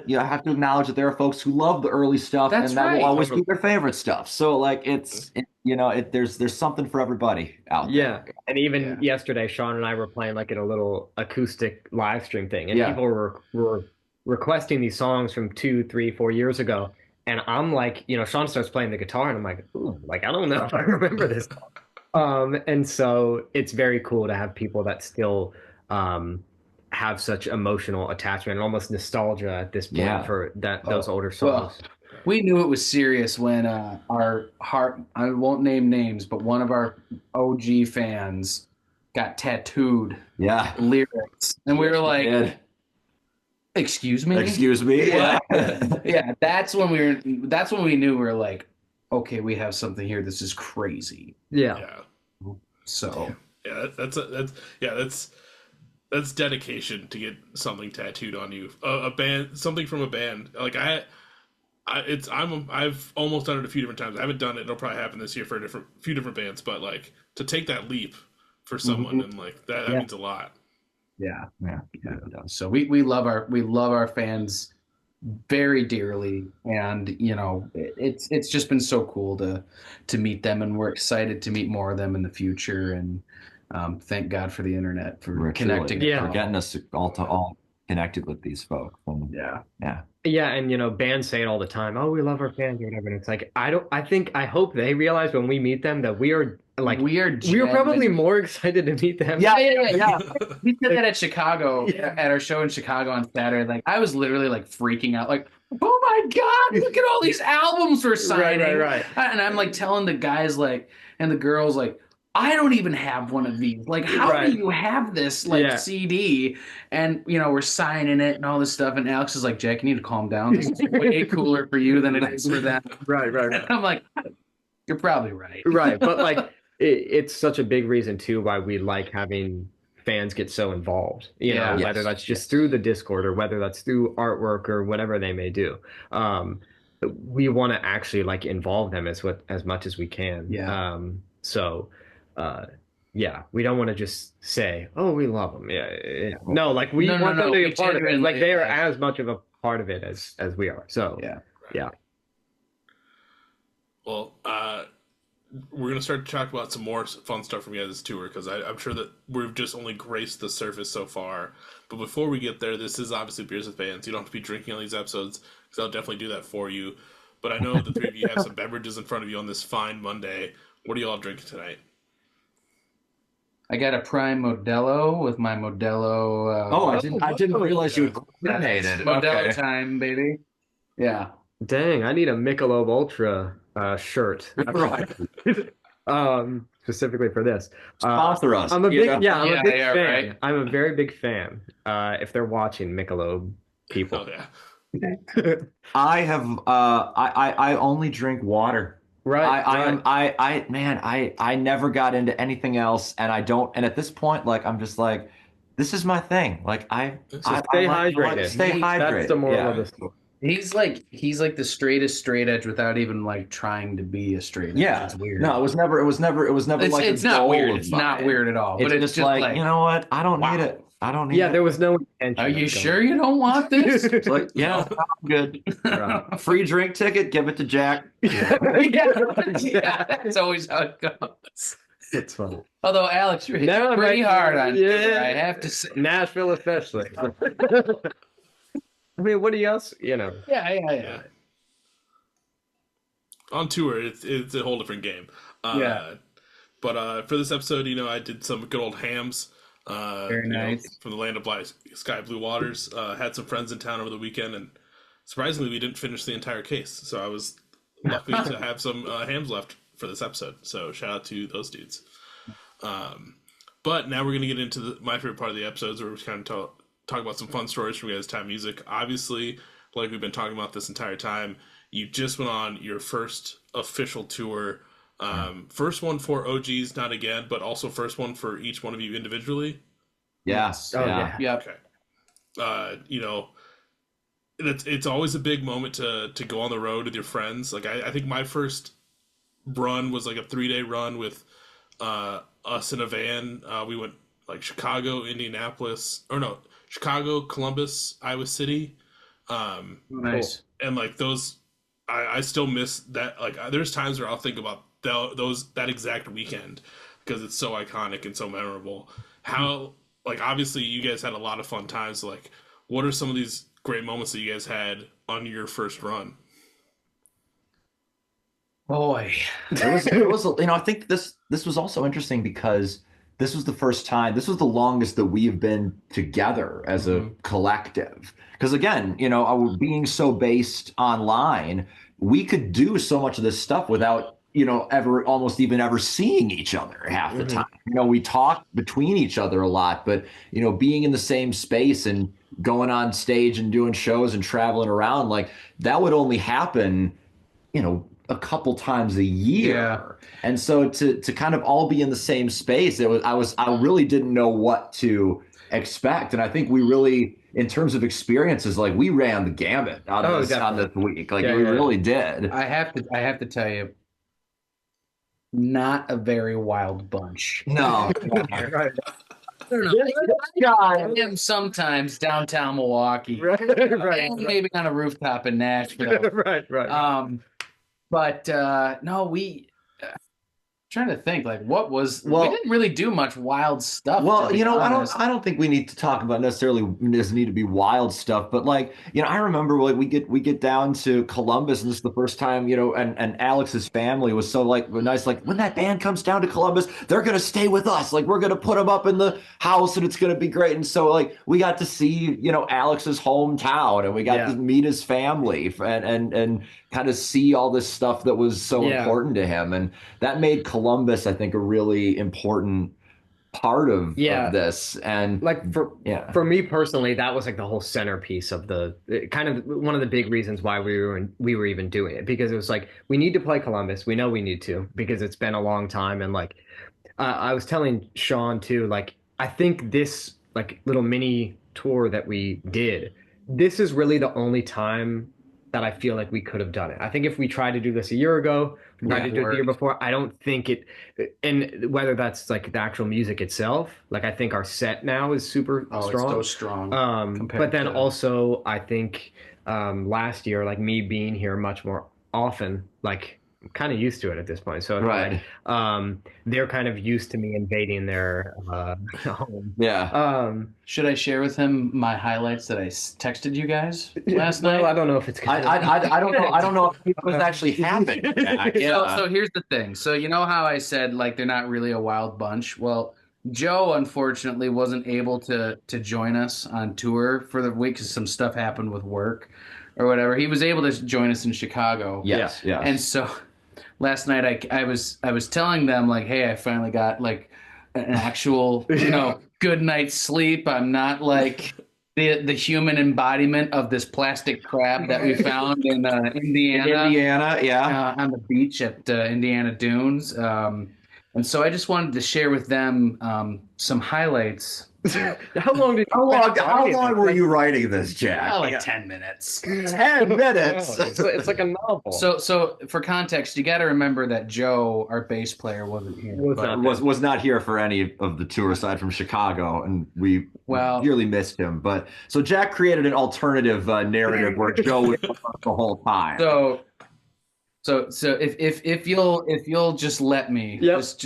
You know, have to acknowledge that there are folks who love the early stuff, and that will always be their favorite stuff. So like, there's something for everybody out there. Yeah, and even yesterday, Sean and I were playing like in a little acoustic live stream thing, and people were requesting these songs from 2, 3, 4 years ago. And I'm like, you know, Sean starts playing the guitar, and I'm like, ooh, like, I don't know if I remember this song. And so it's very cool to have people that still have such emotional attachment and almost nostalgia at this point for those older songs. Well, we knew it was serious when I won't name names, but one of our OG fans got tattooed lyrics. And we were like, Excuse me? Yeah. That's when we knew we were like, okay, we have something here. This is crazy. Yeah. So that's dedication to get something tattooed on you. Something from a band. Like I've almost done it a few different times. I haven't done it. It'll probably happen this year for few different bands. But like to take that leap for someone and like that Yeah. means a lot. Yeah. Yeah. So we love our fans very dearly, and it's just been so cool to meet them, and we're excited to meet more of them in the future. And thank God for the internet for connecting. Yeah. For getting us all connected with these folks. And Yeah. Yeah, and bands say it all the time. Oh, we love our fans or whatever. And it's like I hope they realize when we meet them that we are probably more excited to meet them. Yeah. We did that at Chicago at our show in Chicago on Saturday. Like I was literally like freaking out, like, oh my God, look at all these albums we're signing. Right. And I'm like telling the guys and the girls I don't even have one of these. Like, how do you have this CD? And we're signing it and all this stuff. And Alex is like, Jack, you need to calm down. This is way cooler for you than it is for them. Right. And I'm like, you're probably right. Right, but like it's such a big reason too why we like having fans get so involved. Whether that's just through the Discord or whether that's through artwork or whatever they may do. We want to actually like involve them as much as we can. Yeah. We don't want to just say, "Oh, we love them." Yeah. No, like we want them to be a part of it. Like they are as much of a part of it as we are. So yeah. Well, we're gonna start to talk about some more fun stuff from you guys' tour because I'm sure that we've just only graced the surface so far. But before we get there, this is obviously Beers with Fans. You don't have to be drinking on these episodes because I'll definitely do that for you. But I know the three of you have some beverages in front of you on this fine Monday. What are you all drinking tonight? I got a Prime Modelo with my Modelo. I didn't realize you coordinated. Modelo time, baby. Yeah. Dang, I need a Michelob Ultra shirt. Right. Specifically for this. Sponsor us. I'm a big fan. Right. I'm a very big fan. If they're watching Michelob people. Oh yeah. I have I only drink water. Right. I never got into anything else, and I don't. And at this point, like I'm just like, this is my thing. Like stay hydrated. Stay hydrated. That's the moral of the story. He's like the straightest straight edge without even like trying to be a straight edge. Yeah, It's weird. No, it was never like it's a not goal weird. of It's mine. not weird at all. It's But just like, you know what? I don't need it. I don't need it. There was no intention. Are you sure you don't want this? It's like, I'm good. Right. Free drink ticket, give it to Jack. Yeah, that's always how it goes. It's funny. Although Alex, you're hitting pretty hard on it, I have to say. Nashville especially. I mean, what else? Yeah. On tour, it's a whole different game. But for this episode, I did some good old hams. Very nice. From the land of sky blue waters. Had some friends in town over the weekend, and surprisingly, we didn't finish the entire case. So I was lucky to have some hams left for this episode. So shout out to those dudes. But now we're gonna get into my favorite part of the episodes, where we kind of talk about some fun stories from you guys' time music. Obviously, like we've been talking about this entire time, you just went on your first official tour. First one for Oh Geeez, not again, but also first one for each one of you individually. Yes. Yeah. Okay. It's always a big moment to go on the road with your friends. Like I think my first run was like a 3-day run with us in a van. We went like Chicago, Columbus, Iowa City. Nice. And like those, I still miss that. Like there's times where I'll think about that exact weekend because it's so iconic and so memorable. How, like, obviously you guys had a lot of fun times. Like, what are some of these great moments that you guys had on your first run? Boy, it was I think this was also interesting because this was the first time, this was the longest that we've been together as a collective. Because again, being so based online, we could do so much of this stuff without, almost even ever seeing each other half the time. We talk between each other a lot, but, being in the same space and going on stage and doing shows and traveling around, like that would only happen, a couple times a year. Yeah. And so to kind of all be in the same space, I really didn't know what to expect. And I think we really, in terms of experiences, like we ran the gamut on Oh, this week. Like Yeah, we yeah. really did. I have to tell you, not a very wild bunch. No. Right. I don't know. I am sometimes downtown Milwaukee, Right. and maybe on a rooftop in Nashville. Right. But no, we. Trying to think, like, what was? Well, we didn't really do much wild stuff. Well, to be honest. I don't think we need to talk about necessarily this need to be wild stuff, but like, I remember like we get down to Columbus, and this is the first time, and Alex's family was so like nice, like when that band comes down to Columbus, they're gonna stay with us, like we're gonna put them up in the house, and it's gonna be great. And so like we got to see, Alex's hometown, and we got to meet his family, and kind of see all this stuff that was so important to him, and that made Columbus, I think, a really important part of this. And like for me personally, that was like the whole centerpiece of the kind of one of the big reasons why we were even doing it, because it was like, we need to play Columbus. We know we need to, because it's been a long time. And like I was telling Sean too, like I think this like little mini tour that we did, this is really the only time that I feel like we could have done it. I think if we tried to do this a year ago, tried to do it the year before, I don't think it, and whether that's like the actual music itself, like I think our set now is super strong. It's so strong. But then also I think last year, like me being here much more often, like I'm kind of used to it at this point. So right. They're kind of used to me invading their home. Yeah. Should I share with him my highlights that I texted you guys last night? Well, I don't know if it's. I don't know. I don't know if it was actually happening. So here's the thing. So you know how I said like they're not really a wild bunch? Well, Joe unfortunately wasn't able to join us on tour for the week because some stuff happened with work or whatever. He was able to join us in Chicago. Yes. And so last night I was telling them like, hey, I finally got like an actual good night's sleep. I'm not like the human embodiment of this plastic crab that we found in Indiana. On the beach at Indiana Dunes. And so I just wanted to share with them some highlights. How long were you writing this, Jack? Like 10 minutes. 10 minutes. It's like a novel. So for context, you got to remember that Joe, our bass player, wasn't here. Was not here for any of the tour aside from Chicago, and we dearly missed him. But so Jack created an alternative narrative where Joe was the whole time. So if you'll just let me, just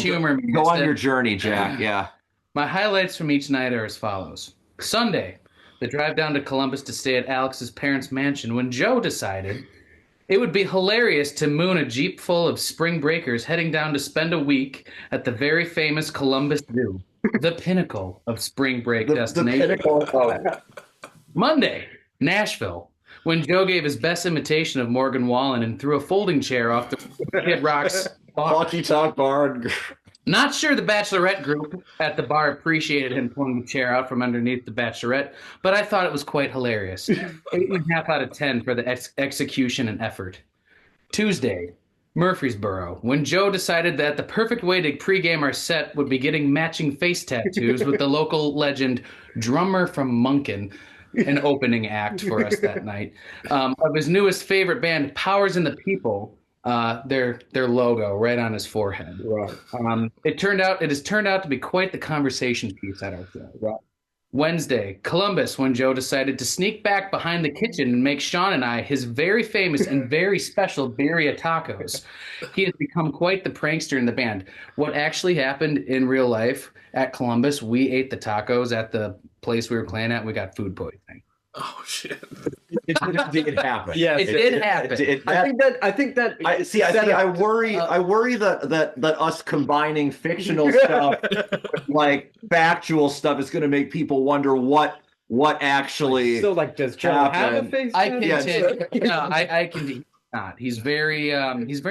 humor me. Go on your journey, Jack. Yeah. My highlights from each night are as follows. Sunday, the drive down to Columbus to stay at Alex's parents' mansion when Joe decided it would be hilarious to moon a Jeep full of spring breakers heading down to spend a week at the very famous Columbus Zoo, the pinnacle of spring break destination. Monday, Nashville, when Joe gave his best imitation of Morgan Wallen and threw a folding chair off the Kid Rock's Honky Tonk Bar. Not sure the Bachelorette group at the bar appreciated him pulling the chair out from underneath the Bachelorette, but I thought it was quite hilarious. 8.5 out of 10 for the execution and effort. Tuesday, Murfreesboro, when Joe decided that the perfect way to pregame our set would be getting matching face tattoos with the local legend Drummer from Munkin, an opening act for us that night, of his newest favorite band, Powers and the People. Their logo right on his forehead. Right. It has turned out to be quite the conversation piece at our show. Right. Wednesday, Columbus, when Joe decided to sneak back behind the kitchen and make Sean and I his very famous and very special birria tacos. He has become quite the prankster in the band. What actually happened in real life at Columbus, we ate the tacos at the place we were playing at. We got food poisoning. Oh shit! It did happen. Yeah, it did happen. I think that. I worry that us combining fictional stuff with like factual stuff is going to make people wonder what actually. So like, does Joe have a face? I can not. He's very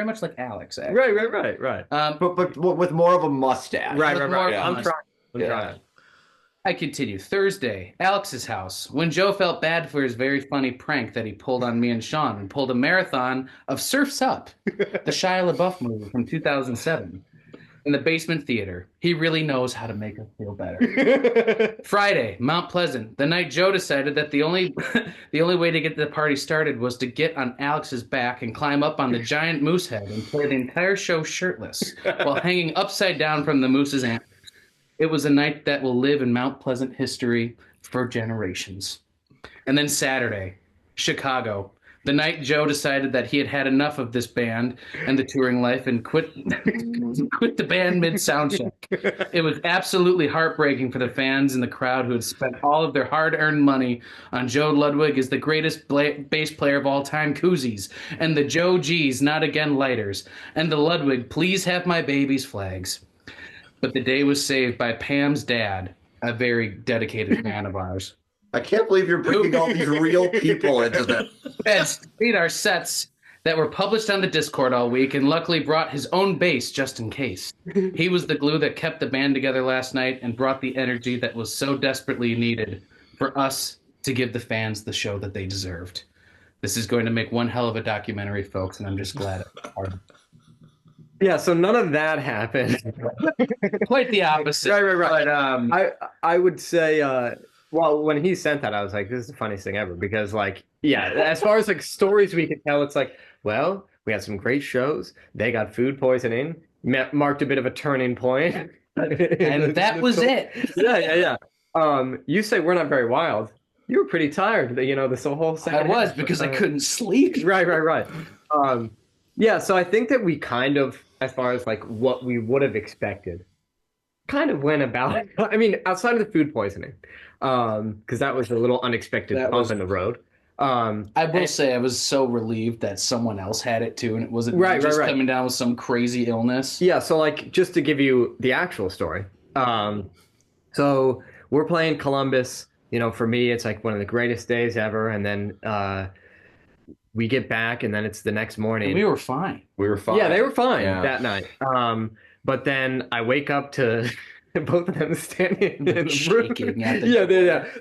much like Alex. Actually. Right. But with more of a mustache. Right. Yeah. I'm trying. I continue. Thursday, Alex's house, when Joe felt bad for his very funny prank that he pulled on me and Sean and pulled a marathon of Surf's Up, the Shia LaBeouf movie from 2007. in the basement theater. He really knows how to make us feel better. Friday, Mount Pleasant. The night Joe decided that the only way to get the party started was to get on Alex's back and climb up on the giant moose head and play the entire show shirtless while hanging upside down from the moose's antlers. It was a night that will live in Mount Pleasant history for generations. And then Saturday, Chicago. The night Joe decided that he had had enough of this band and the touring life and quit the band mid-soundcheck. It was absolutely heartbreaking for the fans in the crowd who had spent all of their hard-earned money on Joe Ludwig as the greatest bass player of all time koozies, and the Joe Geeez Not Again lighters, and the Ludwig Please Have My Babies flags. But the day was saved by Pam's dad, a very dedicated fan of ours. I can't believe you're bringing all these real people into this. Had studied our sets that were published on the Discord all week and luckily brought his own bass just in case. He was the glue that kept the band together last night and brought the energy that was so desperately needed for us to give the fans the show that they deserved. This is going to make one hell of a documentary, folks, and I'm just glad it's part of it. Yeah, so none of that happened. Quite the opposite. Right. But, I would say, well, when he sent that, I was like, this is the funniest thing ever. Because, like, yeah, as far as, like, stories we could tell, it's like, well, we had some great shows. They got food poisoning. Marked a bit of a turning point. and that was it. Yeah. You say we're not very wild. You were pretty tired, this whole second I was, half. because I couldn't sleep. Right. Yeah, so I think that we kind of, as far as, like, what we would have expected, kind of went about, I mean, outside of the food poisoning, because that was a little unexpected bump in the road. I will say I was so relieved that someone else had it too, and it wasn't Right. coming down with some crazy illness. Yeah, so, like, just to give you the actual story. So we're playing Columbus. For me, it's like one of the greatest days ever. And then we get back, and then it's the next morning. And we were fine. Yeah, they were fine that night. But then I wake up to both of them standing in the room.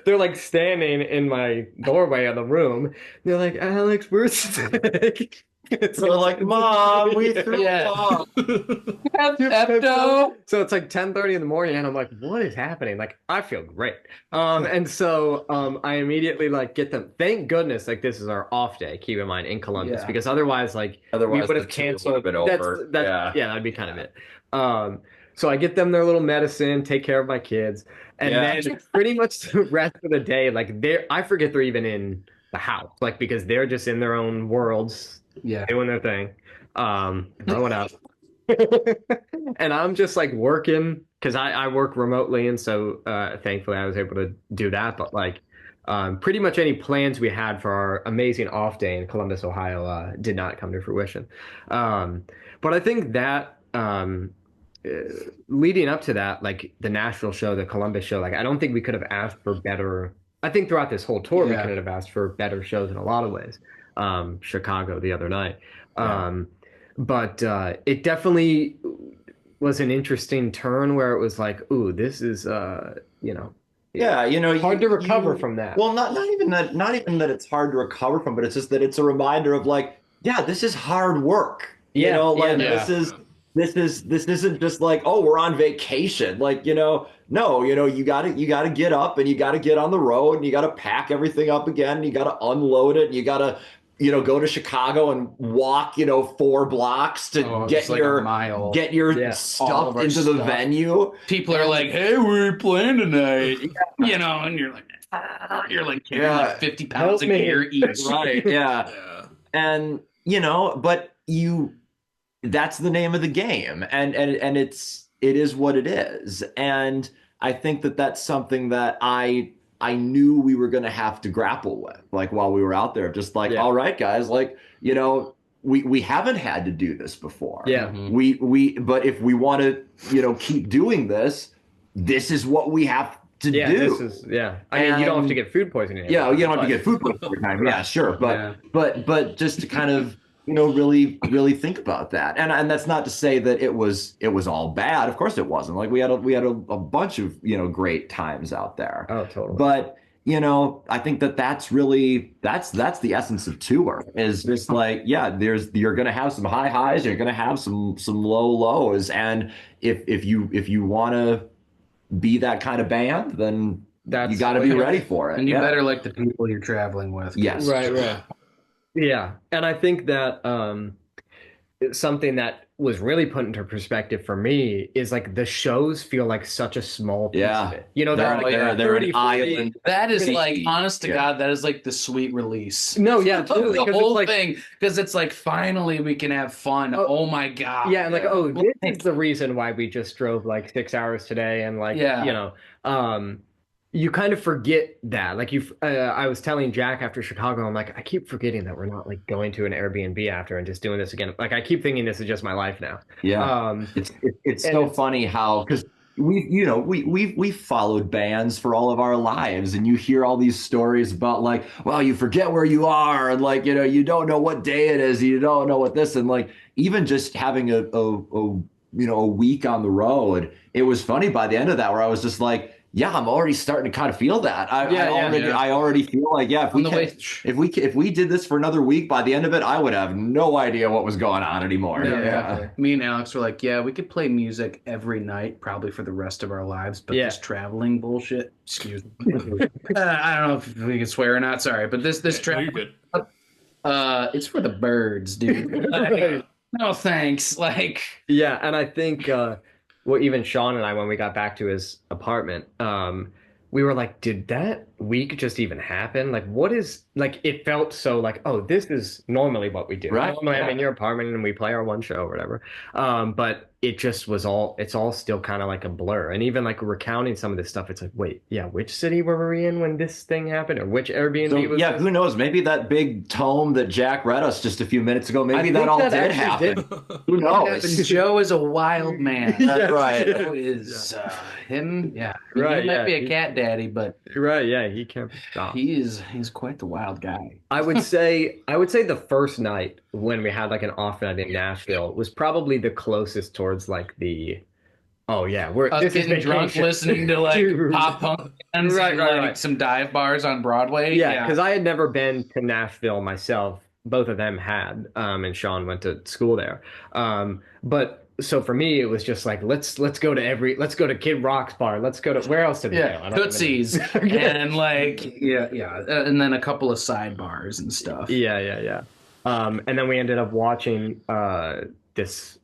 They're like standing in my doorway of the room. They're like, Alex, we're sick. So like, Mom, we threw up. So it's like 10:30 in the morning, and I'm like, what is happening? Like, I feel great. And so I immediately like get them. Thank goodness, like this is our off day. Keep in mind in Columbus, because otherwise we would have canceled. That'd be kind of it. So I get them their little medicine, take care of my kids, and then pretty much the rest of the day, like I forget they're even in the house, like because they're just in their own worlds. Yeah, doing their thing, throwing up, and I'm just like working because I work remotely, and so thankfully I was able to do that. But like, pretty much any plans we had for our amazing off day in Columbus, Ohio, did not come to fruition. But I think that leading up to that, like the Nashville show, the Columbus show, like I don't think we could have asked for better. I think throughout this whole tour, we could have asked for better shows in a lot of ways. Chicago the other night. But it definitely was an interesting turn where it was like, ooh, this is, hard to recover from that. Well, not even that it's hard to recover from, but it's just that it's a reminder of like, this is hard work. This isn't just like, oh, we're on vacation. Like, no, you gotta get up and you gotta get on the road and you gotta pack everything up again. And you gotta unload it. And you gotta, go to Chicago and walk, 4 blocks to get your stuff into the venue. People are like, hey, we're playing tonight, and you're like carrying like 50 pounds of gear each. Right. Yeah. And, but that's the name of the game, and it is what it is. And I think that that's something that I knew we were going to have to grapple with, like while we were out there, just like, all right, guys, like, we haven't had to do this before. Yeah. But if we want to, keep doing this, this is what we have to do. I mean, you don't have to get food poisoning. You don't have to get food poisoning every time. Yeah, sure. But just to kind of, really think about that. And that's not to say that it was all bad. Of course it wasn't. Like we had a bunch of, great times out there. Oh, totally. But I think that's really that's the essence of tour is just like, yeah, you're gonna have some high highs, you're gonna have some low lows. And if you wanna be that kind of band, then you gotta be ready for it. And you Yeah. better like the people you're traveling with. Yes. Right. Yeah. And I think that something that was really put into perspective for me is like the shows feel like such a small piece Yeah. of it. You know, they're They're, like they're 30, an 40. island. That is like, Yeah. honest to God, that is like the sweet release. No, yeah, totally. The 'Cause whole it's like, thing, because it's like finally we can have fun. Oh my God. yeah, and like, oh, this is the reason why we just drove like 6 hours today, and like, Yeah. you know, you kind of forget that. Like I was telling Jack after Chicago, I'm like, I keep forgetting that we're not like going to an Airbnb after and just doing this again. Like I keep thinking this is just my life now. Yeah. It's so funny how, because we've followed bands for all of our lives, and you hear all these stories about like, well, you forget where you are, and like, you don't know what day it is, you don't know what this, and like even just having a week on the road, it was funny by the end of that where I was just like, yeah, I'm already starting to kind of feel that. I already feel like, yeah, if we did this for another week, by the end of it, I would have no idea what was going on anymore. Yeah. Me and Alex were like, yeah, we could play music every night, probably for the rest of our lives, but this traveling bullshit, excuse me. I don't know if we can swear or not, sorry, but this travel, it's for the birds, dude. Like, no thanks. Like, yeah, and I think well, even Sean and I, when we got back to his apartment, we were like, did that week just even happen? Like, what is, like, it felt so like, oh, this is normally what we do. Right. Normally I'm in your apartment and we play our one show or whatever. But it just was it's all still kind of like a blur. And even like recounting some of this stuff, it's like, wait, yeah, which city were we in when this thing happened? Or which Airbnb was yeah, this? who knows? Maybe that big tome that Jack read us just a few minutes ago, maybe that all did happen. Who knows? Joe is a wild man. That's right. Joe is him. Yeah. Right, He might be a cat daddy, but Right, yeah, he can't stop. he's quite the wild guy. I would say the first night when we had like an off night in Nashville was probably the closest towards like the this is Getting drunk vacation. listening to like Dude. pop punk bands Right, and, right, like, right. some dive bars on Broadway. Yeah, because I had never been to Nashville myself. Both of them had, and Sean went to school there. But so for me, it was just like let's go to Kid Rock's bar. Let's go to where else did we go? I don't Tootsie's and like and then a couple of sidebars and stuff. Yeah. And then we ended up watching this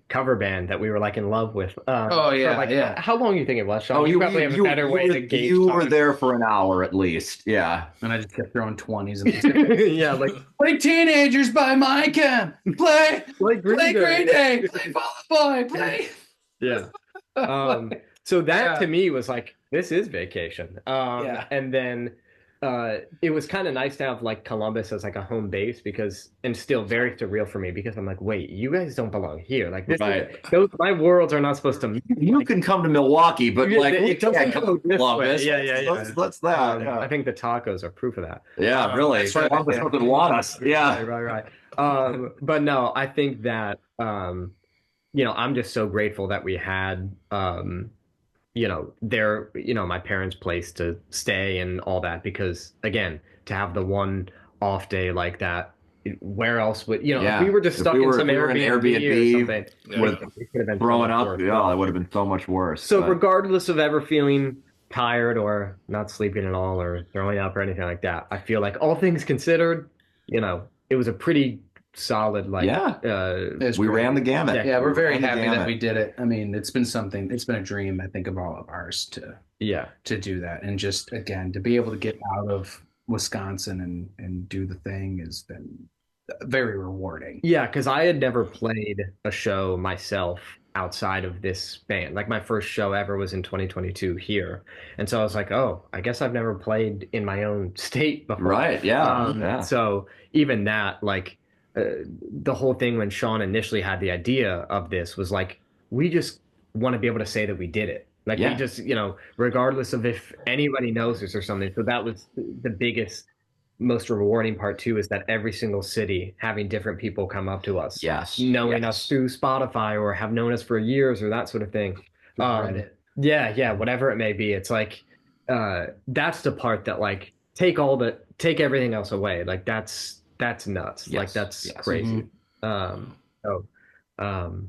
cover band that we were like in love with. How long do you think it was, Sean? Oh, you probably have a better way to gauge. You were there for an hour at least. Yeah. And I just kept throwing 20s in yeah, like play Teenagers by My Chem. Play Green Day. Play Fall Out Boy. Play. Yeah. So that to me was like, this is vacation. And then it was kind of nice to have like Columbus as like a home base and still very surreal for me because I'm like, wait, you guys don't belong here. Like this, my worlds are not supposed to. You can come to Milwaukee, but like it doesn't go this Columbus. way. Yeah. Let's that. I think the tacos are proof of that. Yeah, really. Columbus doesn't want us. Yeah. Right. But no, I think that I'm just so grateful that we had my parents' place to stay and all that, because again, to have the one off day like that, where else would if we were just stuck in some Airbnb or something, it could have been growing up, it would have been so much worse. So regardless of ever feeling tired or not sleeping at all or throwing up or anything like that, I feel like all things considered, it was a pretty solid we ran the gamut. Yeah, we're very happy that we did it. I mean, it's been a dream, I think, of all of ours to do that, and just again to be able to get out of Wisconsin and do the thing has been very rewarding. Yeah, because I had never played a show myself outside of this band. Like my first show ever was in 2022 here, and so I was like, oh, I guess I've never played in my own state before. Right? Yeah. So even that, like. The whole thing when Sean initially had the idea of this was like, we just want to be able to say that we did it. Like we just, regardless of if anybody knows us or something. So that was the biggest, most rewarding part too, is that every single city having different people come up to us, knowing us through Spotify or have known us for years or that sort of thing. Whatever it may be. It's like, that's the part that like take everything else away. Like that's nuts. Like Yes, that's yes. crazy. So um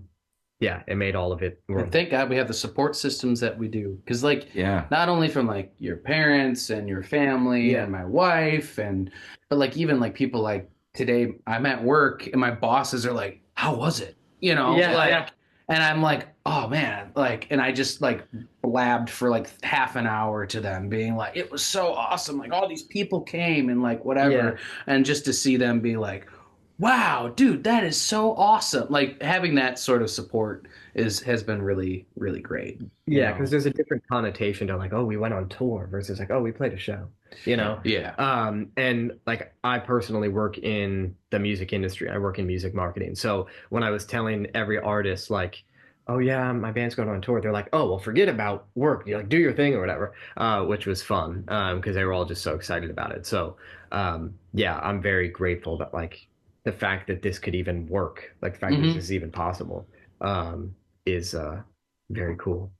yeah, it made all of it And worth it. thank God we have the support systems that we do. Because, like, Yeah. not only from like your parents and your family Yeah. and my wife, but like even like people like today, I'm at work and my bosses are like, "How was it?" You know, Yeah, like, yeah. and I'm like, "Oh man," like, and I just like blabbed for like half an hour to them, being like, "It was so awesome! Like all these people came and like Yeah. whatever," and just to see them be like, "Wow, dude, that is so awesome!" Like having that sort of support has been really really great. You Yeah, know? because there's a different connotation to like, oh, we went on tour versus like, oh, we played a show, you know? Yeah. And like I personally work in the music industry. I work in music marketing. So when I was telling every artist like, oh yeah, my band's going on tour, they're like, oh, well, forget about work. You like do your thing or whatever, which was fun because they were all just so excited about it. So yeah, I'm very grateful that like the fact that this could even work, like the fact that this Hmm. is even possible, is very cool.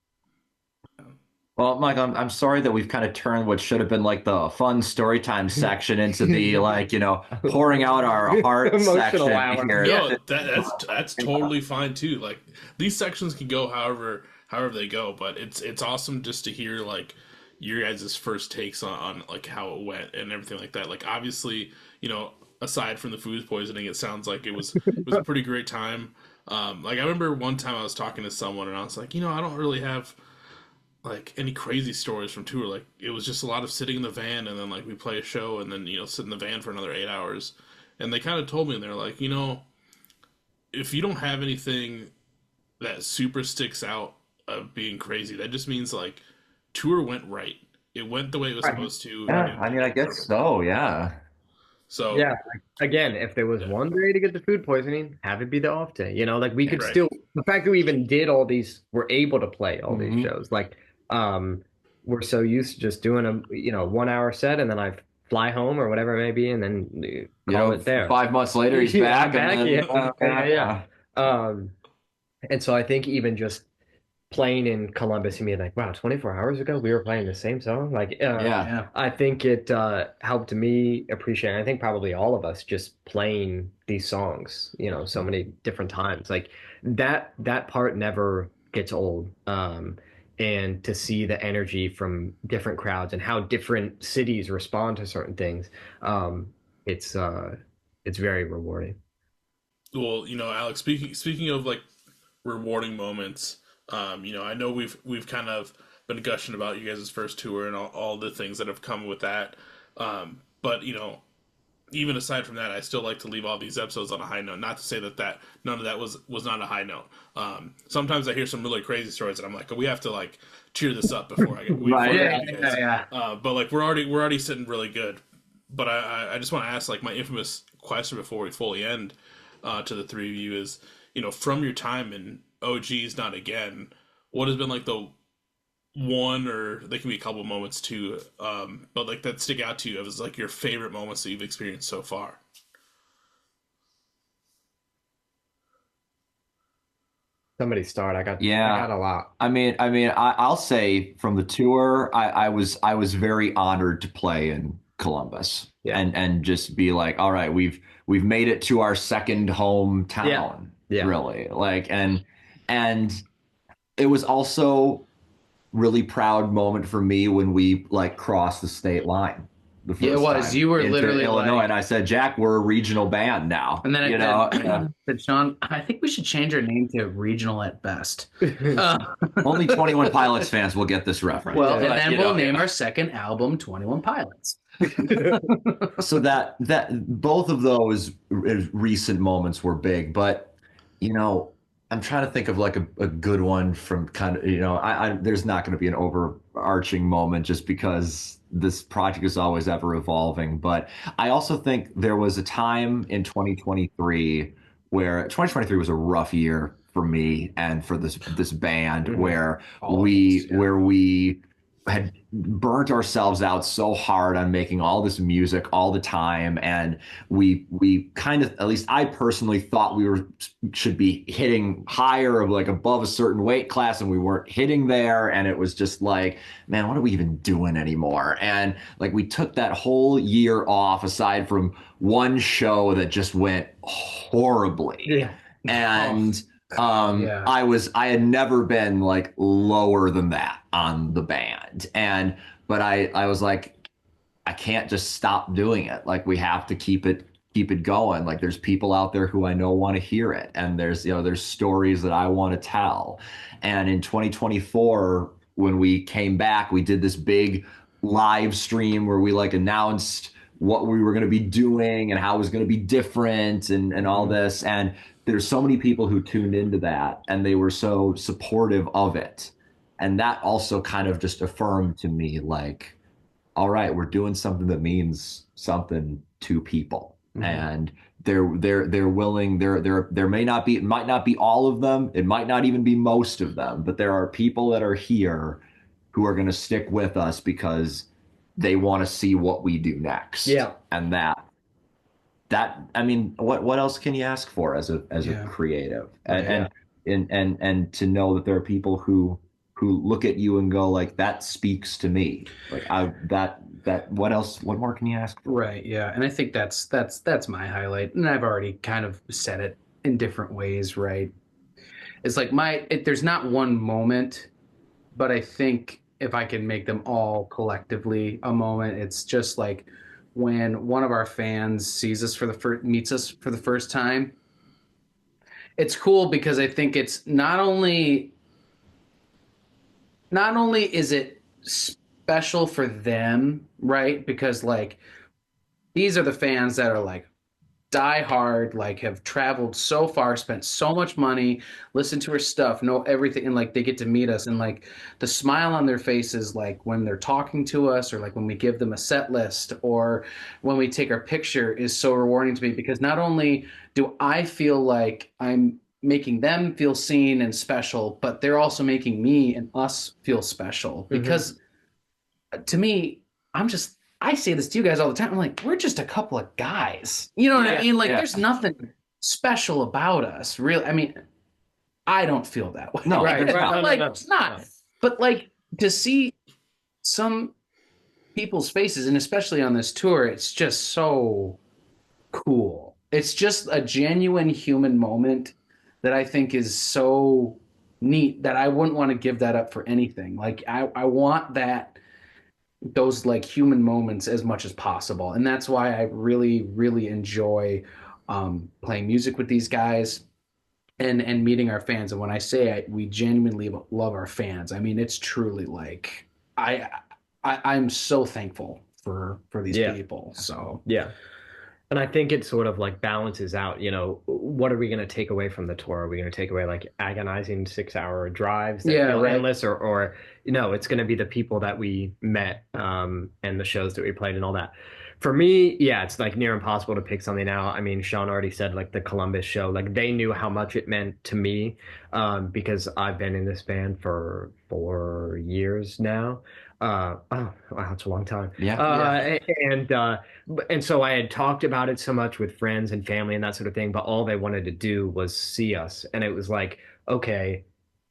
Well, Mike, I'm sorry that we've kind of turned what should have been like the fun story time section into the like, pouring out our heart Emotional section hour. here. No, that's totally fine too. Like these sections can go however they go, but it's awesome just to hear like your guys' first takes on like how it went and everything like that. Like obviously, aside from the food poisoning, it sounds like it was a pretty great time. Like I remember one time I was talking to someone and I was like, I don't really have like any crazy stories from tour. Like it was just a lot of sitting in the van and then like we play a show and then sit in the van for another 8 hours. And they kind of told me and they're like, if you don't have anything that super sticks out of being crazy, that just means like tour went right. It went the way it was Right. supposed to. Yeah, I mean, I guess so. Yeah. So Yeah. Again, if there was yeah, one day to get the food poisoning, have it be the off day. Like we could right. still the fact that we even did all these, we're able to play all these Mhm. shows. Like we're so used to just doing a 1 hour set and then I fly home or whatever it may be and then call it there. 5 months later, he's Yeah, back. I'm back. And then, Yeah. Um, and so I think even just playing in Columbus and being like, wow, 24 hours ago we were playing the same song. Like, Yeah. Yeah. I think it helped me appreciate, and I think probably all of us just playing these songs, so many different times. Like that part never gets old. And to see the energy from different crowds and how different cities respond to certain things, it's very rewarding. Well, Alex, speaking of like rewarding moments, I know we've kind of been gushing about you guys' first tour and all the things that have come with that. But even aside from that, I still like to leave all these episodes on a high note. Not to say that none of that was not a high note. Sometimes I hear some really crazy stories, and I'm like, oh, we have to like cheer this up before I get Right. Yeah. But like we're already sitting really good. But I just want to ask like my infamous question before we fully end to the three of you is from your time in Oh Geeez, Not Again, what has been like the one, or they can be a couple moments too, but like that stick out to you as like your favorite moments that you've experienced so far? Somebody start. I got Yeah. a lot. I'll say from the tour, I was very honored to play in Columbus Yeah. and just be like, all right, we've made it to our second hometown, Yeah. really. Like, and it was also really proud moment for me when we like crossed the state line the Yeah, it first was. time You were into literally Illinois, like, and I said, Jack, we're a regional band now. and then I You know, said, Sean, I think we should change our name to Regional at Best. Uh, only 21 Pilots fans will get this reference. well, Yeah. and then You we'll know, name our second album 21 Pilots. so that both of those recent moments were big, but I'm trying to think of like a good one from kind of I there's not going to be an overarching moment just because this project is always ever evolving, but I also think there was a time in 2023 where 2023 was a rough year for me and for this band Mhm. where All of we us, yeah. where we had burnt ourselves out so hard on making all this music all the time, and we kind of, at least I personally thought we were should be hitting higher, of like above a certain weight class, and we weren't hitting there, and it was just like, man, what are we even doing anymore? And like we took that whole year off, aside from one show that just went horribly. Yeah. And Yeah. I had never been like lower than that on the band. But I was like, I can't just stop doing it. Like we have to keep it going. Like there's people out there who I know want to hear it. And there's stories that I want to tell. And in 2024, when we came back, we did this big live stream where we like announced what we were going to be doing and how it was going to be different and all this. And there's so many people who tuned into that, and they were so supportive of it. And that also kind of just affirmed to me, like, all right, we're doing something that means something to people. And they're willing, there may not be, it might not be all of them, it might not even be most of them, but there are people that are here who are going to stick with us because they want to see what we do next. Yeah. And that I mean, what else can you ask for as a Yeah. creative? Yeah. And to know that there are people who look at you and go like, that speaks to me. Like what else, what more can you ask for? Right, yeah. And I think that's my highlight. And I've already kind of said it in different ways, right? It's like there's not one moment, but I think if I can make them all collectively a moment, it's just like when one of our fans sees us meets us for the first time. It's cool because I think it's not only is it special for them, right? Because like these are the fans that are like die hard, like have traveled so far, spent so much money, listen to our stuff, know everything, and like they get to meet us, and like the smile on their faces, like when they're talking to us, or like when we give them a set list, or when we take our picture, is so rewarding to me, because not only do I feel like I'm making them feel seen and special, but they're also making me and us feel special, because to me, I say this to you guys all the time. I'm like, we're just a couple of guys. You know what I mean? Like, there's nothing special about us, really. I mean, I don't feel that way. No, Right, there's right. not. No, Like, no, it's not. But like to see some people's faces, and especially on this tour, it's just so cool. It's just a genuine human moment that I think is so neat that I wouldn't want to give that up for anything. Like, I want those like human moments as much as possible, and that's why I really enjoy playing music with these guys and meeting our fans. And when I say we genuinely love our fans, I mean it's truly like I'm so thankful for these people. So Yeah. And I think it sort of like balances out, what are we going to take away from the tour? Are we going to take away like agonizing 6-hour drives that feel endless, or it's going to be the people that we met, and the shows that we played and all that. For me, yeah, it's like near impossible to pick something out. I mean, Sean already said like the Columbus show, like they knew how much it meant to me, because I've been in this band for 4 years now. Oh, wow, that's a long time. Yeah. And so I had talked about it so much with friends and family and that sort of thing, but all they wanted to do was see us. And it was like, okay,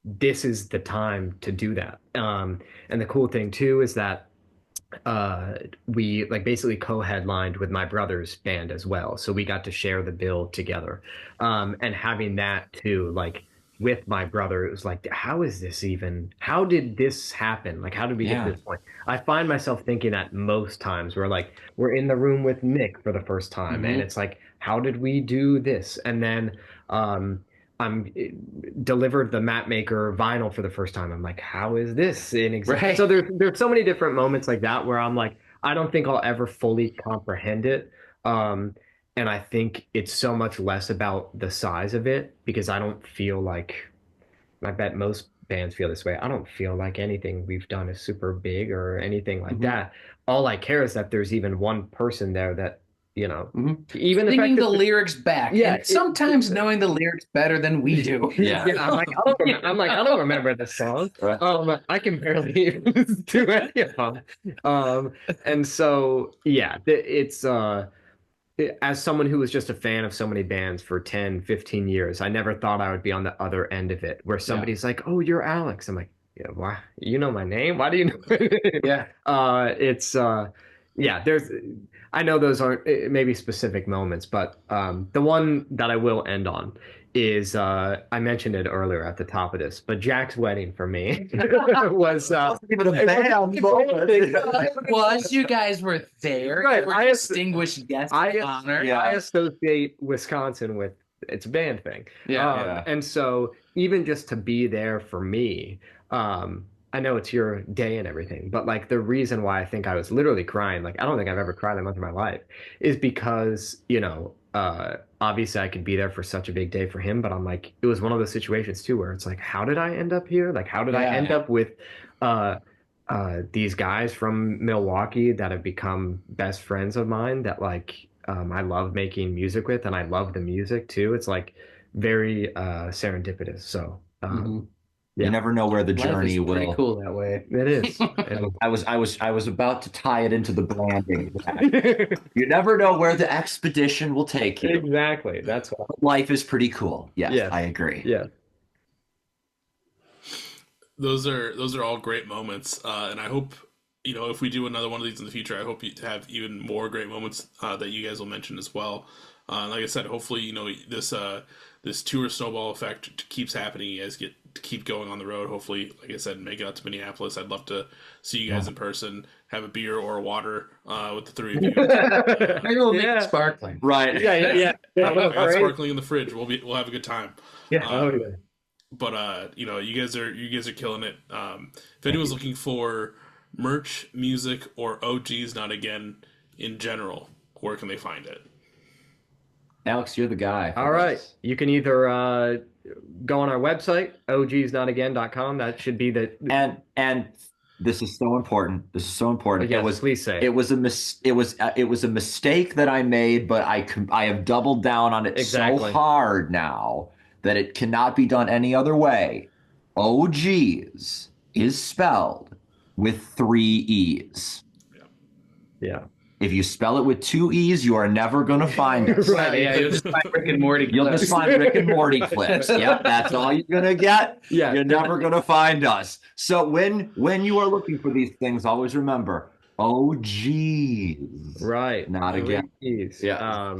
this is the time to do that. And the cool thing too is that we like basically co-headlined with my brother's band as well. So we got to share the bill together. And having that too, like with my brother, it was like, how did this happen? Like, how did we get to this point? I find myself thinking that most times we're in the room with Nick for the first time, and it's like, how did we do this? And then I'm delivered the Map Maker vinyl for the first time. I'm like, how is this in existence? Right. So there's so many different moments like that where I'm like, I don't think I'll ever fully comprehend it. And I think it's so much less about the size of it, because I don't feel like, I bet most bands feel this way. I don't feel like anything we've done is super big or anything like that. All I care is that there's even one person there that you know, Mhm. even Singing the effective- lyrics back. Yeah, And sometimes knowing the lyrics better than we do. Yeah. I'm like, I don't remember this song. Right. I can barely even do any of them. And so yeah, as someone who was just a fan of so many bands for 10, 15 years, I never thought I would be on the other end of it, where somebody's like, "Oh, you're Alex." I'm like, "Yeah, why? You know my name? Why do you know my name?" Yeah. Yeah, I know those aren't maybe specific moments, but the one that I will end on is I mentioned it earlier at the top of this, but Jack's wedding for me was Even a band moment. It was. You guys were there. Right, You were I- distinguished guests of honor. Yeah. I associate Wisconsin with it's a band thing. Yeah. Yeah. And so even just to be there for me, I know it's your day and everything, but like the reason why I think I was literally crying, like I don't think I've ever cried that much in my life, is because, obviously I could be there for such a big day for him, but I'm like, it was one of those situations too where it's like, how did I end up here? Like, how did I Yeah. end up with these guys from Milwaukee that have become best friends of mine that like I love making music with, and I love the music too. It's like very serendipitous. So Mhm. yeah. You never know where the Life journey is pretty will. cool that way. It is. I was about to tie it into the branding. You never know where the expedition will take you. Exactly. That's what. Life is pretty cool. Yes, Yes. I agree. Yeah. Those are all great moments, and I hope if we do another one of these in the future, I hope you have even more great moments that you guys will mention as well. Like I said, hopefully this tour snowball effect keeps happening. You guys get to keep going on the road. Hopefully, like I said, make it out to Minneapolis. I'd love to see you guys in person, have a beer or a water with the three of you. Maybe we'll make Yeah. it sparkling. Right. Yeah. I got sparkling in the fridge. We'll have a good time. Yeah. Um, But you guys are killing it. If anyone's looking for merch, music, or Oh Geeez, Not Again in general, where can they find it? Alex, you're the guy. for All right. this. You can either go on our website, ohgeezNotAgain.com. That should be the. And this is so important. This is so important. Yes, please say. It was a mistake that I made, but I have doubled down on it Exactly. so hard now that it cannot be done any other way. Oh Geez is spelled with 3 E's. Yeah. If you spell it with 2 E's, you are never going to find us. Right, yeah, you'll just find Rick and Morty. You'll just find Rick and Morty clips. Yep, that's all you're gonna get. Yeah. You're never gonna find us. So when you are looking for these things, always remember, oh geez. Right. Not again. Geez. Yeah.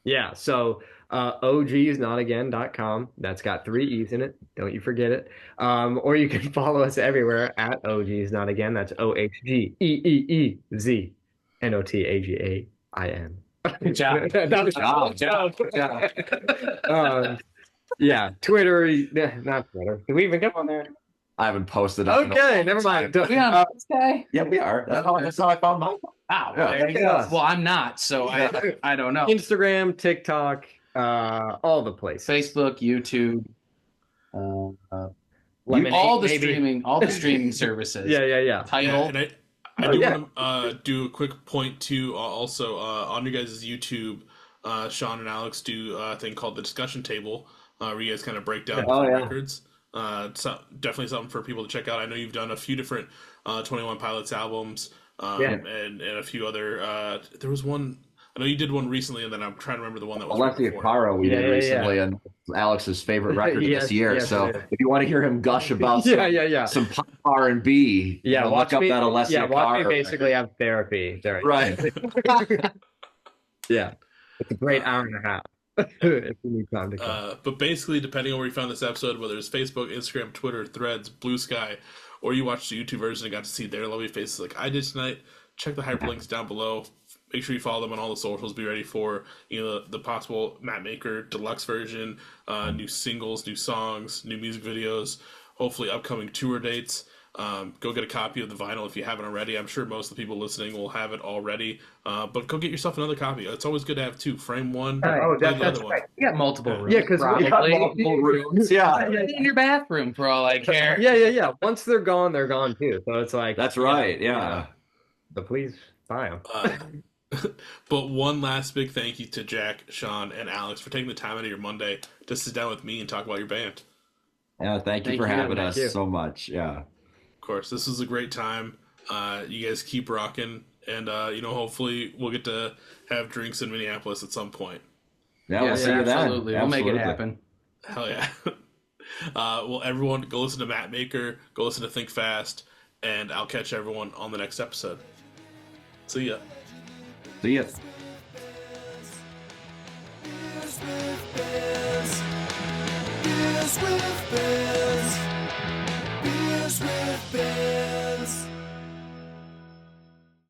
Yeah. So ohgeezNotAgain.com. That's got 3 E's in it. Don't you forget it. Or you can follow us everywhere at Oh Geeez Not Again. That's OHGEEEZNOTAGAIN. Good job. Good job. Yeah, Twitter. Not Twitter. Do we even get on there? I haven't posted up. in a Okay, long never mind. time. We on this guy? Yeah, we are. That's how I found mine. Wow. Yeah. There you Yeah. go. Well, I'm not, so I don't know. Instagram, TikTok, all the places. Facebook, YouTube, Lemonade, all the maybe. streaming services. Yeah. Yeah, Tidal. and I do want to do a quick point too. Also, on your guys' YouTube, Sean and Alex do a thing called the discussion table, where you guys kind of break down different records. So definitely something for people to check out. I know you've done a few different 21 Pilots albums, and a few other. There was one. I know you did one recently, and then I'm trying to remember the one that was right Alessia before. Cara we did Yeah. recently, and Alex's favorite record Yes, this year. yes, So it is. if you want to hear him gush about Yeah. some pop R&B, Yeah, look up that Alessia Yeah, watch Cara. me basically have therapy. There. Right. Yeah, it's a great hour and a half. If you need time to come. But basically, depending on where you found this episode, whether it's Facebook, Instagram, Twitter, Threads, Blue Sky, or you watched the YouTube version and got to see their lovely faces like I did tonight, check the hyperlinks down below. Make sure you follow them on all the socials. Be ready for the possible Matt Maker deluxe version, new singles, new songs, new music videos, hopefully upcoming tour dates. Go get a copy of the vinyl if you haven't already. I'm sure most of the people listening will have it already. But go get yourself another copy. It's always good to have 2. Frame 1. Oh, play the that's other one. right. You got multiple rooms. Yeah, 'cause we probably. got multiple rooms. Yeah. In your bathroom, for all I care. Yeah. Once they're gone too. So it's like That's right. Yeah. But please buy them. But one last big thank you to Jack, Sean, and Alex for taking the time out of your Monday to sit down with me and talk about your band. Yeah, thank you Thank for you. having Thank us you. so much. Yeah. Of course, this was a great time. You guys keep rocking, and hopefully we'll get to have drinks in Minneapolis at some point. Yeah, we'll Yes, see you then. absolutely. We'll make it Absolutely. happen. Hell yeah. Well, everyone, go listen to Matt Maker, go listen to Think Fast, and I'll catch everyone on the next episode. See ya. See ya. Beers with Bears.